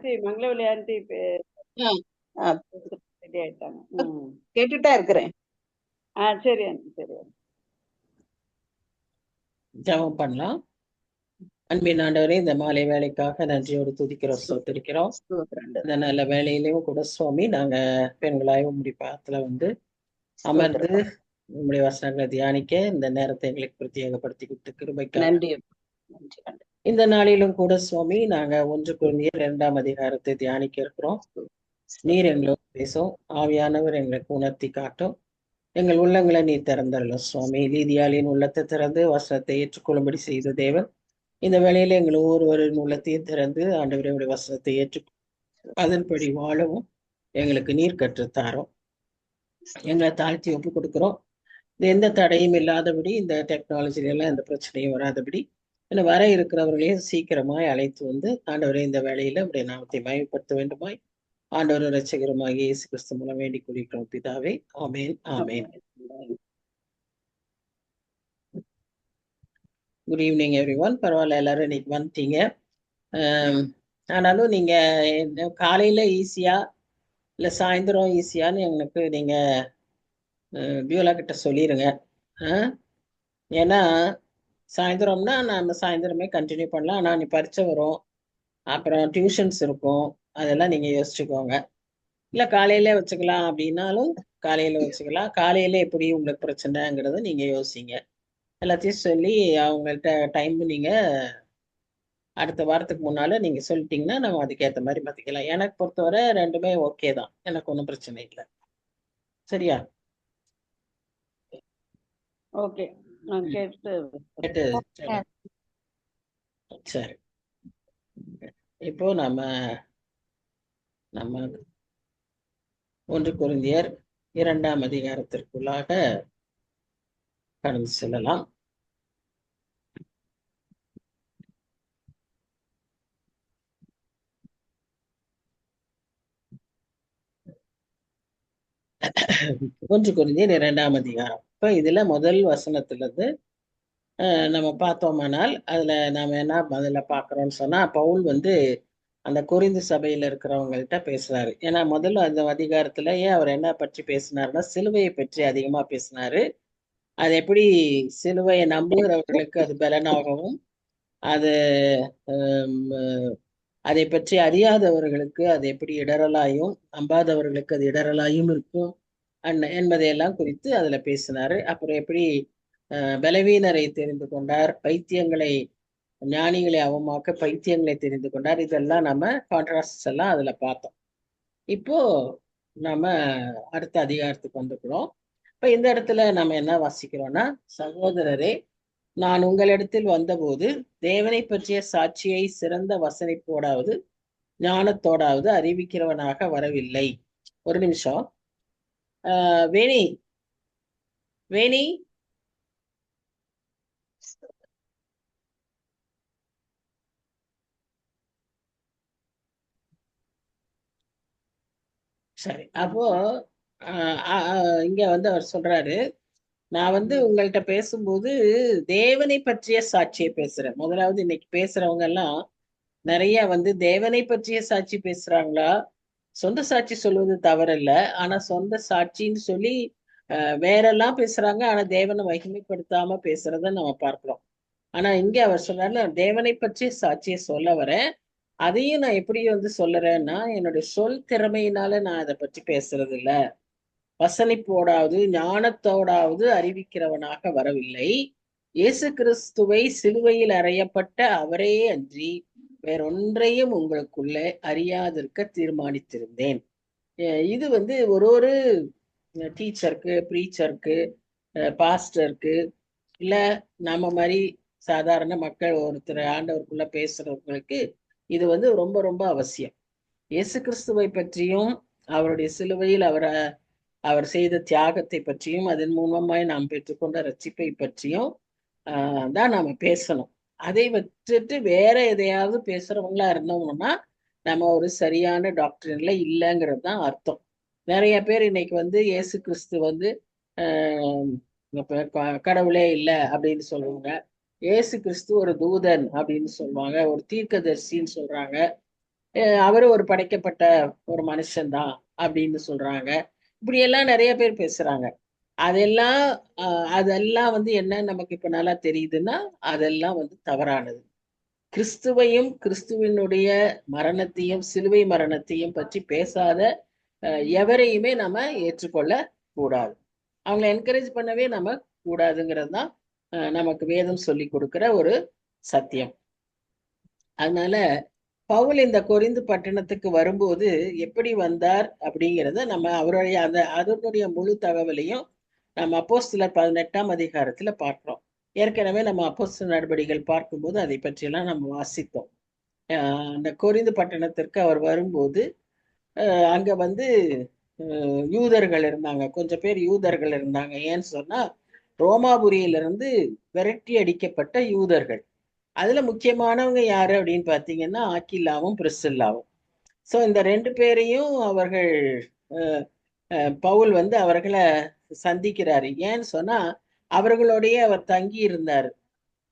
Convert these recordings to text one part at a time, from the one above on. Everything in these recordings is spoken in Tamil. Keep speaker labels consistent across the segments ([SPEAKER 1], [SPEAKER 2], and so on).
[SPEAKER 1] ஆன்ட்டி மங்களவெளி ஆன்ட்டி
[SPEAKER 2] ஆ, ஆ,
[SPEAKER 1] ரெடி ஆயிட்டாங்க.
[SPEAKER 2] கேட்டுட்டா இருக்கிறேன்.
[SPEAKER 1] சரி ஆன்ட்டி, சரி ஆன்ட்டி.
[SPEAKER 3] ஜெபம் பண்ணலாம். அன்பின் ஆண்டவரே, இந்த மாலை வேலைக்காக நன்றியோடு துதிக்கிறோம், ஸ்தோத்திரிக்கிறோம்.
[SPEAKER 2] ஸ்தோத்திரம்.
[SPEAKER 3] இந்த நல்ல வேலையிலையும் கூட சுவாமி, நாங்க பெண்களாய் உங்களுடைய பாதத்துல வந்து அமர்ந்து உங்களுடைய வசனங்களை தியானிக்க இந்த நேரத்தை எங்களுக்கு பிரத்யேகப்படுத்தி கொடுத்த கிருபைக்காக
[SPEAKER 2] நன்றி. நன்றி.
[SPEAKER 3] இந்த நாளிலும் கூட சுவாமி, நாங்க 1 கொரிந்தியர் 2ஆம் அதிகாரத்தை தியானிக்க இருக்கிறோம். நீர் எங்களோடு பேசும், ஆவியானவர் எங்களுக்கு உணர்த்தி காட்டும், எங்கள் உள்ளங்களை நீர் திறந்தரலும் சுவாமி. லீதியாளின் உள்ளத்தை திறந்து வசனத்தை ஏற்றுக்கொள்ளும்படி செய்த தேவன், இந்த வேளையில எங்கள் ஒவ்வொருவரின் உள்ளத்தையும் திறந்து ஆண்டவருடைய வசனத்தை ஏற்று அதன்படி வாழவும் எங்களுக்கு நீர் கற்றுத்தாரோம். எங்களை தாழ்த்தி ஒப்பு கொடுக்கிறோம். இது எந்த தடையும் இல்லாதபடி, இந்த டெக்னாலஜில எல்லாம் எந்த பிரச்சனையும் வராதபடி, இன்னும் வர இருக்கிறவர்களையும் சீக்கிரமாய் அழைத்து வந்து ஆண்டவரை இந்த வேளையில உடைய நாமத்தை மயப்படுத்த வேண்டுமாய் ஆண்டவர் ரட்சகருமாகிய இயேசு கிறிஸ்து மூலம் வேண்டிக் கொள்கிறோம் பிதாவே. ஆமேன், ஆமேன். Good evening everyone. பரவாயில்ல, எல்லாரும் இன்னைக்கு வந்துட்டீங்க. ஆனாலும் நீங்க காலையில ஈஸியா இல்ல சாயந்தரம் ஈஸியான்னு எனக்கு நீங்க பியூலா கிட்ட சொல்லிடுங்க. ஏன்னா சாயந்தரம்னா நம்ம சாயந்தரமே கண்டினியூ பண்ணலாம். ஆனால் நீ பரீட்சை வரும், அப்புறம் டியூஷன்ஸ் இருக்கும், அதெல்லாம் நீங்க யோசிச்சுக்கோங்க. இல்லை காலையில வச்சுக்கலாம் அப்படின்னாலும் காலையில வச்சுக்கலாம். காலையில எப்படி உங்களுக்கு பிரச்சனைங்கிறத நீங்க யோசிங்க. எல்லாத்தையும் சொல்லி அவங்கள்ட்ட டைம் நீங்க அடுத்த வாரத்துக்கு முன்னால நீங்க சொல்லிட்டீங்கன்னா நம்ம அதுக்கேற்ற மாதிரி மாத்திக்கலாம். எனக்கு பொறுத்தவரை ரெண்டுமே ஓகே தான், எனக்கு ஒன்றும் பிரச்சனை இல்லை. சரியா?
[SPEAKER 1] ஓகே, நான் கேட்டு
[SPEAKER 3] சரி. இப்போ நம்ம 1 கொரிந்தியர் 2ஆம் அதிகாரத்திற்குள்ளாக கடந்து செல்லலாம். ஒன்று கொரிந்தியர் 2ஆம் அதிகாரம். இப்ப இதுல முதல் வசனத்துல இருந்து நம்ம பார்த்தோமானால் அதுல நாம என்ன முதல்ல பாக்குறோம்னு சொன்னா, பவுல் வந்து அந்த கொரிந்து சபையில இருக்கிறவங்கள்ட்ட பேசுறாரு. ஏன்னா முதல்ல அந்த அதிகாரத்திலேயே அவர் என்ன பற்றி பேசினாருன்னா, சிலுவையை பற்றி அதிகமா பேசினாரு. அது எப்படி சிலுவையை நம்புகிறவர்களுக்கு அது பலனாகவும், அது அதை பற்றி அறியாதவர்களுக்கு அது எப்படி இடரலாயும், நம்பாதவர்களுக்கு அது இடரலாயும் இருக்கும் என்பதையெல்லாம் குறித்து அதுல பேசினாரு. அப்புறம் எப்படி பலவீனரை தெரிந்து கொண்டார், பைத்தியங்களை ஞானிகளை அவமாக்க பைத்தியங்களை தெரிந்து கொண்டார். இதெல்லாம் நம்ம கான்ட்ராஸ்ட் எல்லாம் அதுல பார்த்தோம். இப்போ நம்ம அடுத்த அதிகாரத்துக்கு வந்துக்கிறோம். இப்ப இந்த இடத்துல நம்ம என்ன வாசிக்கிறோம்னா, சகோதரரே, நான் உங்களிடத்தில் வந்தபோது தேவனை பற்றிய சாட்சியை சிறந்த வசனிப்போடாவது ஞானத்தோடாவது அறிவிக்கிறவனாக வரவில்லை. ஒரு நிமிஷம். வேணி வேணி சரி. அப்போ இங்க வந்து அவர் சொல்றாரு, நான் வந்து உங்கள்கிட்ட பேசும்போது தேவனை பற்றிய சாட்சியை பேசுறேன். முதலாவது இன்னைக்கு பேசுறவங்க எல்லாம் நிறைய வந்து தேவனை பற்றிய சாட்சி பேசுறாங்களா? சொந்த சாட்சி சொல்வது தவறல்ல, ஆனா சொந்த சாட்சின்னு சொல்லி வேறெல்லாம் பேசுறாங்க, ஆனா தேவனை மகிமைப்படுத்தாம பேசுறத நம்ம பார்க்கிறோம். ஆனா இங்க அவர் சொன்னார்ல, தேவனை பற்றிய சாட்சியை சொல்ல வரேன். அதையும் நான் எப்படி வந்து சொல்லுறேன்னா, என்னுடைய சொல் திறமையினால நான் அதை பற்றி பேசுறது இல்ல. வசனிப்போடாவது ஞானத்தோடாவது அறிவிக்கிறவனாக வரவில்லை. இயேசு கிறிஸ்துவை சிலுவையில் அறையப்பட்ட அவரே அன்றி வேறொன்றையும் உங்களுக்குள்ளே அறியாதிருக்க தீர்மானித்திருந்தேன். இது வந்து ஒரு டீச்சருக்கு, ப்ரீச்சருக்கு, பாஸ்டருக்கு, இல்ல நம்ம மாதிரி சாதாரண மக்கள் ஒருத்தர் ஆண்டவருக்குள்ள பேசுறவங்களுக்கு இது வந்து ரொம்ப ரொம்ப அவசியம். இயேசு கிறிஸ்துவை பற்றியும் அவருடைய சிலுவையில் அவர் செய்த தியாகத்தை பற்றியும் அதன் மூலமாய் நாம் பெற்றுக்கொண்ட ரட்சிப்பை பற்றியும் தான் நாம பேசணும். அதை வச்சுட்டு வேற எதையாவது பேசுறவங்களா இருந்தோம்னா நம்ம ஒரு சரியான டாக்டரின்ல இல்லைங்கிறது தான் அர்த்தம். நிறைய பேர் இன்னைக்கு வந்து இயேசு கிறிஸ்து வந்து கடவுளே இல்லை அப்படின்னு சொல்லுவாங்க. இயேசு கிறிஸ்து ஒரு தூதன் அப்படின்னு சொல்லுவாங்க, ஒரு தீர்க்கதரிசின்னு சொல்றாங்க. அவரு ஒரு படைக்கப்பட்ட ஒரு மனுஷன்தான் அப்படின்னு சொல்றாங்க. இப்படி எல்லாம் நிறைய பேர் பேசுறாங்க. அதெல்லாம் அதெல்லாம் வந்து என்ன நமக்கு இப்ப நல்லா தெரியுதுன்னா, அதெல்லாம் வந்து தவறானது. கிறிஸ்துவையும் கிறிஸ்துவினுடைய மரணத்தையும் சிலுவை மரணத்தையும் பற்றி பேசாத எவரையுமே நம்ம ஏற்றுக்கொள்ள கூடாது. அவங்களை என்கரேஜ் பண்ணவே நம்ம கூடாதுங்கிறது தான் நமக்கு வேதம் சொல்லி கொடுக்கிற ஒரு சத்தியம். அதனால பவுல் இந்த கொரிந்து பட்டணத்துக்கு வரும்போது எப்படி வந்தார் அப்படிங்கிறத நம்ம அவருடைய அதனுடைய முழு தகவலையும் நம்ம அப்போஸ்தலர் 18ஆம் அதிகாரத்துல பார்க்கிறோம். ஏற்கனவே நம்ம அப்போஸ்தலர் நடபடிகள் பார்க்கும்போது அதை பற்றியெல்லாம் நம்ம வாசித்தோம். அந்த கொரிந்து பட்டணத்திற்கு அவர் வரும்போது அங்க வந்து யூதர்கள் இருந்தாங்க, கொஞ்சம் பேர் யூதர்கள் இருந்தாங்க. ஏன்னு சொன்னா ரோமாபுரியிலிருந்து விரட்டி அடிக்கப்பட்ட யூதர்கள். அதுல முக்கியமானவங்க யாரு அப்படின்னு பாத்தீங்கன்னா ஆக்கில்லாவும் பிரிசில்லாவும். சோ இந்த 2 பேரையும் அவர்கள் பவுல் வந்து அவர்களை சந்திக்கிறாரு. ஏன்னு சொன்னா அவர்களுடைய அவர் தங்கி இருந்தாரு.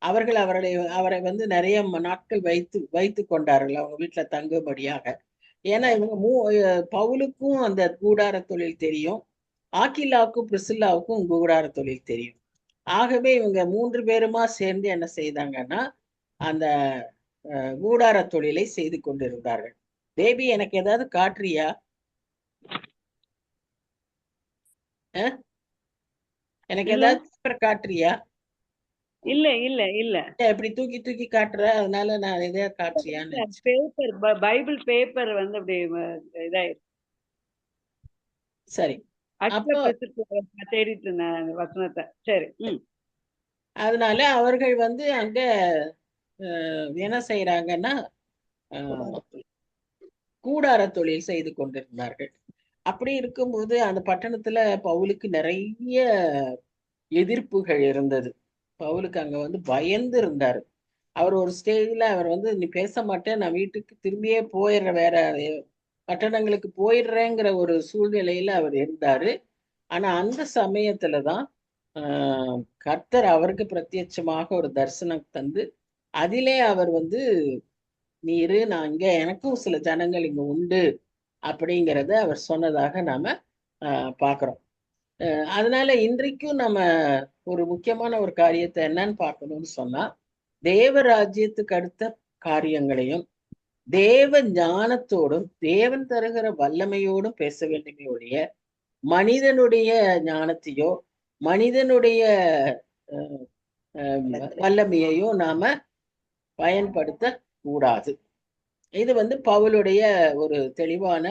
[SPEAKER 3] அவர்கள் அவரை வந்து நிறைய நாட்கள் வைத்து கொண்டார்கள் அவங்க வீட்டுல தங்கும்படியாக. ஏன்னா இவங்க பவுலுக்கும் அந்த கூடார தொழில் தெரியும், ஆக்கில்லாவுக்கும் பிரிசில்லாவுக்கும் கூடார தொழில் தெரியும். ஆகவே இவங்க 3 பேருமா சேர்ந்து என்ன செய்தாங்கன்னா அந்த கூடார தொழிலை செய்து கொண்டிருந்தார்கள். பேபி எனக்கு ஏதாவது காட்டுறியா? எனக்கு ஏதாவது காட்டுறியா?
[SPEAKER 1] இல்ல இல்ல இல்ல
[SPEAKER 3] இப்படி தூக்கி தூக்கி காட்டுற, அதனால நான் எதையாவது காட்டுறியான்னு.
[SPEAKER 1] பேப்பர் பைபிள் பேப்பர் வந்து அப்படி இதாயிருக்கு.
[SPEAKER 3] சரி, அப்போ
[SPEAKER 1] தேடிட்டு இருந்தேன் அந்த வசனத்தை. சரி.
[SPEAKER 3] அதனால அவர்கள் வந்து அங்க என்ன செய்யறாங்கன்னா கூடார தொழில் செய்து கொண்டிருந்தார்கள். அப்படி இருக்கும்போது அந்த பட்டணத்துல பவுலுக்கு நிறைய எதிர்ப்புகள் இருந்தது. பவுலுக்கு அங்க வந்து பயந்து இருந்தாரு. அவர் ஒரு ஸ்டேஜ்ல அவர் வந்து நீ பேச மாட்டேன், நான் வீட்டுக்கு திரும்பியே போயிடுறேன், வேற பட்டணங்களுக்கு போயிடுறேங்கிற ஒரு சூழ்நிலையில அவர் இருந்தாரு. ஆனா அந்த சமயத்துலதான் கர்த்தர் அவருக்கு பிரத்யட்சமாக ஒரு தரிசனம் தந்து அதிலே அவர் வந்து நீ இரு, நான் இங்க எனக்கும் சில ஜனங்கள் இங்க உண்டு அப்படிங்கிறத அவர் சொன்னதாக நாம பாக்குறோம். அதனால இன்றைக்கும் நம்ம ஒரு முக்கியமான ஒரு காரியத்தை என்னன்னு பார்க்கணும்னு சொன்னா, தேவ ராஜ்யத்துக்கு அடுத்த காரியங்களையும் தேவ ஞானத்தோடும் தேவன் தருகிற வல்லமையோடும் பேச வேண்டுமே ஒழிய மனிதனுடைய ஞானத்தையோ மனிதனுடைய வல்லமையையோ நாம பயன்படுத்த கூடாது. இது வந்து பவுலுடைய ஒரு தெளிவான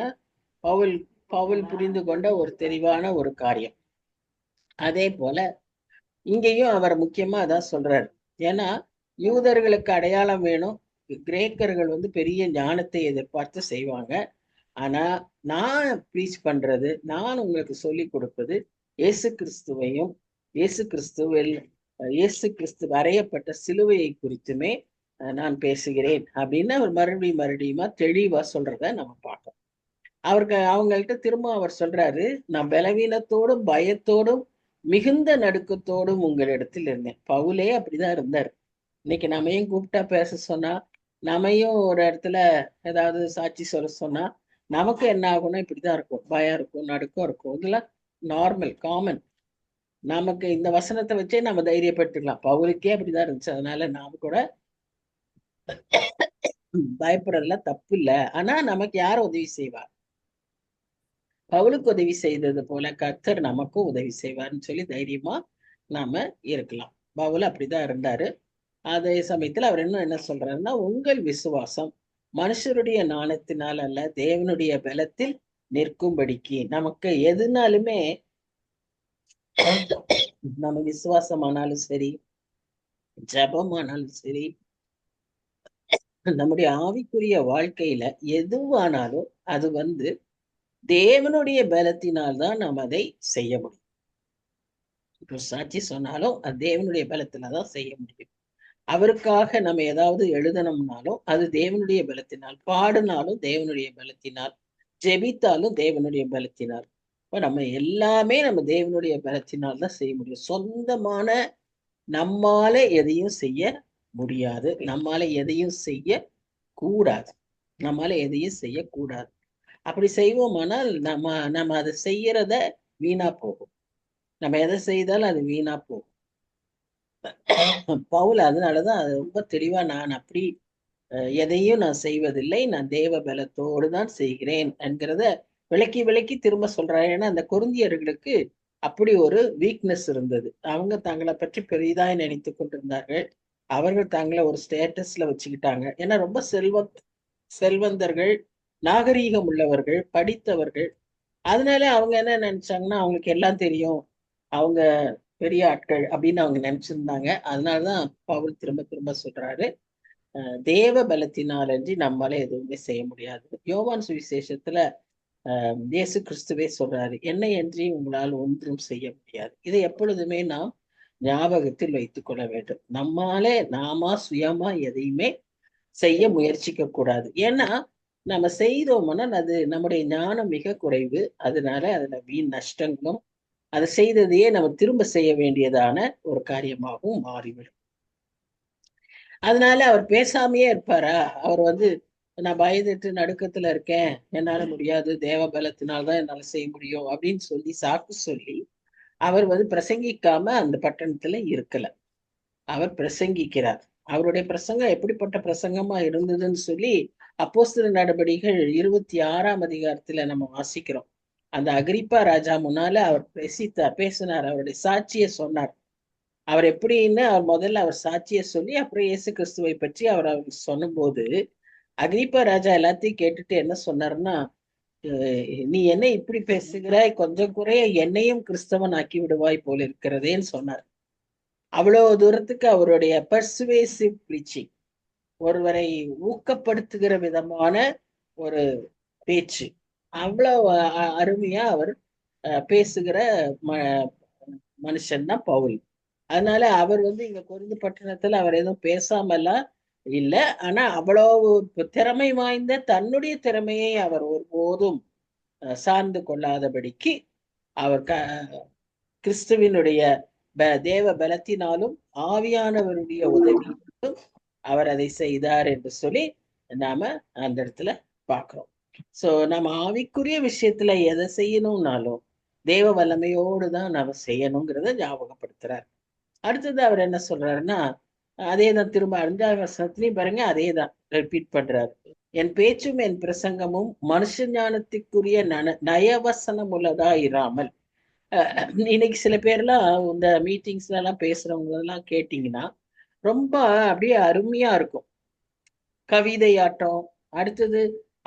[SPEAKER 3] பவுல் புரிந்து கொண்ட ஒரு தெளிவான ஒரு காரியம். அதே போல இங்கேயும் அவர் முக்கியமா அதான் சொல்றாரு. ஏன்னா யூதர்களுக்கு அடையாளம் வேணும், கிரேக்கர்கள் வந்து பெரிய ஞானத்தை எதிர்பார்த்து செய்வாங்க. ஆனா நான் ப்ரீச் பண்றது, நான் உங்களுக்கு சொல்லி கொடுப்பது இயேசு கிறிஸ்துவையும் இயேசு கிறிஸ்து வரையப்பட்ட சிலுவையை குறித்துமே நான் பேசுகிறேன் அப்படின்னு அவர் மறுபடியுமா தெளிவா சொல்றத நம்ம பார்க்கணும். அவங்கள்ட்ட திரும்ப அவர் சொல்றாரு, நான் பலவீனத்தோடும் பயத்தோடும் மிகுந்த நடுக்கத்தோடும் உங்களிடத்தில் இருந்தேன். பவுலே அப்படிதான் இருந்தார். இன்னைக்கு நம்மையும் கூப்பிட்டா பேச சொன்னா, நம்மையும் ஒரு இடத்துல ஏதாவது சாட்சி சொல்ல சொன்னா நமக்கு என்ன ஆகும்னா இப்படிதான் இருக்கும், பயம் இருக்கும், நடுக்கம் இருக்கும். இதெல்லாம் நார்மல், காமன். நமக்கு இந்த வசனத்தை வச்சே நம்ம தைரியப்பட்டுக்கலாம். பவுலுக்கே அப்படிதான் இருந்துச்சு. அதனால நாம கூட பயப்படுறதுல தப்பு இல்லை. ஆனா நமக்கு யார் உதவி செய்வார்? பவுலுக்கு உதவி செய்தது போல கர்த்தர் நமக்கும் உதவி செய்வார்னு சொல்லி தைரியமா நாம இருக்கலாம். பவுல் அப்படிதான் இருந்தாரு. அதே சமயத்துல அவர் இன்னும் என்ன சொல்றாருன்னா, உங்கள் விசுவாசம் மனுஷருடைய ஞானத்தினால் அல்ல தேவனுடைய பலத்தில் நிற்கும்படிக்கு. நமக்கு எதுனாலுமே நம்ம விசுவாசமானாலும் சரி, ஜபமானாலும் சரி, நம்முடைய ஆவிக்குரிய வாழ்க்கையில எதுவானாலும் அது வந்து தேவனுடைய பலத்தினால் தான் நாம் அதை செய்ய முடியும். இப்போ சாட்சி சொன்னாலும் அது தேவனுடைய பலத்தினால்தான் செய்ய முடியும். அவருக்காக நம்ம ஏதாவது எழுதணும்னாலும் அது தேவனுடைய பலத்தினால், பாடினாலும் தேவனுடைய பலத்தினால், ஜெபித்தாலும் தேவனுடைய பலத்தினால். இப்போ நம்ம எல்லாமே நம்ம தேவனுடைய பலத்தினால் தான் செய்ய முடியும். சொந்தமான நம்மால எதையும் செய்ய முடியாது, நம்மால எதையும் செய்ய கூடாது. நம்மால எதையும் செய்யக்கூடாது. அப்படி செய்வோமானால் நம்ம அதை செய்யறத வீணா போகும். நம்ம எதை செய்தாலும் அது வீணா போகும். பவுல் அதனாலதான் அது ரொம்ப தெளிவா, நான் அப்படி எதையும் நான் செய்வதில்லை, நான் தேவ பலத்தோடு தான் செய்கிறேன் என்கிறத விளக்கி விளக்கி திரும்ப சொல்றாரு. ஏன்னா அந்த கொரிந்தியர்களுக்கு அப்படி ஒரு வீக்னஸ் இருந்தது. அவங்க தங்களை பற்றி பெரிதாய் நினைத்து கொண்டிருந்தார்கள். அவர்கள் தங்களை ஒரு ஸ்டேட்டஸ்ல வச்சுக்கிட்டாங்க. ஏன்னா ரொம்ப செல்வந்தர்கள், நாகரீகம் உள்ளவர்கள், படித்தவர்கள். அதனால அவங்க என்ன நினைச்சாங்கன்னா, அவங்களுக்கு எல்லாம் தெரியும், அவங்க பெரிய ஆட்கள் அப்படின்னு அவங்க நினைச்சிருந்தாங்க. அதனாலதான் பவுல் திரும்ப திரும்ப சொல்றாரு, தேவ பலத்தினாலன்றி நம்மளால எதுவுமே செய்ய முடியாது. யோவான் சுவிசேஷத்துல இயேசு கிறிஸ்துவே சொல்றாரு, என்னை அன்றி உங்களால் ஒன்றும் செய்ய முடியாது. இதை எப்பொழுதுமே நாம் ஞாபகத்தில் வைத்துக் கொள்ள வேண்டும். நாம சுயமா எதையுமே செய்ய முயற்சிக்க கூடாது. ஏன்னா நம்ம செய்தோம்னா அது நம்முடைய ஞானம் மிக குறைவு. அதனால அதுல வீண் நஷ்டங்களும், அதை செய்ததையே நம்ம திரும்ப செய்ய வேண்டியதான ஒரு காரியமாகவும் மாறிவிடும். அதனால அவர் பேசாமையே இருப்பாரா? அவர் நான் பயந்துட்டு நடுக்கத்துல இருக்கேன், என்னால முடியாது, தேவ பலத்தினால்தான் என்னால செய்ய முடியும் அப்படின்னு சொல்லி சாக்கு சொல்லி அவர் பிரசங்கிக்காம அந்த பட்டணத்துல இருக்கல. அவர் பிரசங்கிக்கிறார். அவருடைய பிரசங்கம் எப்படிப்பட்ட பிரசங்கமா இருந்ததுன்னு சொல்லி அப்போஸ்தலர் நடபடிகள் 26ஆம் அதிகாரத்துல நம்ம வாசிக்கிறோம். அந்த அகிரிப்பா ராஜா முன்னால அவர் பேசினார், அவருடைய சாட்சியை சொன்னார். அவர் எப்படின்னு அவர் சாட்சியை சொல்லி அப்புறம் இயேசு கிறிஸ்துவை பற்றி அவர் சொன்னும் போது, அகிரிப்பா ராஜா எல்லாத்தையும் கேட்டுட்டு என்ன சொன்னார்னா, நீ என்ன இப்படி பேசுகிறாய், கொஞ்சம் குறைய என்னையும் கிறிஸ்தவன் ஆக்கி விடுவாய் போல இருக்கிறதேன்னு சொன்னார். அவ்வளவு தூரத்துக்கு அவருடைய பர்சுவேசிவ் பிரீச்சிங், ஒருவரை ஊக்கப்படுத்துகிற விதமான ஒரு பேச்சு, அவ்வளவு அருமையா அவர் பேசுகிற மனுஷன் தான் பவுல். அதனால அவர் இங்க கொரிந்து பட்டணத்துல அவர் எதுவும் பேசாமலாம் இல்லை. ஆனா அவ்வளவு திறமை வாய்ந்த தன்னுடைய திறமையை அவர் ஒருபோதும் சார்ந்து கொள்ளாதபடிக்கு அவர் கிறிஸ்துவினுடைய தேவ பலத்தினாலும் ஆவியானவருடைய உதவியாலும் அவர் அதை செய்தார் என்று சொல்லி நாம அந்த இடத்துல பார்க்கிறோம். சோ நம்ம ஆவிக்குரிய விஷயத்துல எதை செய்யணும்னாலும் தேவ வல்லமையோடு தான் நாம செய்யணுங்கிறத ஞாபகப்படுத்துறார். அடுத்தது அவர் என்ன சொல்றாருன்னா, அதே தான் திரும்ப 5ஆம் வசனத்திலையும் பாருங்க, அதே தான் ரிப்பீட் பண்றாரு. என் பேச்சும் என் பிரசங்கமும் மனுஷ ஞானத்துக்குரிய நயவசனம் உள்ளதா இராமல். இன்னைக்கு சில பேர்லாம் இந்த மீட்டிங்ஸ்ல எல்லாம் பேசுறவங்க எல்லாம் கேட்டீங்கன்னா ரொம்ப அப்படியே அருமையா இருக்கும். கவிதையாட்டம், அடுத்தது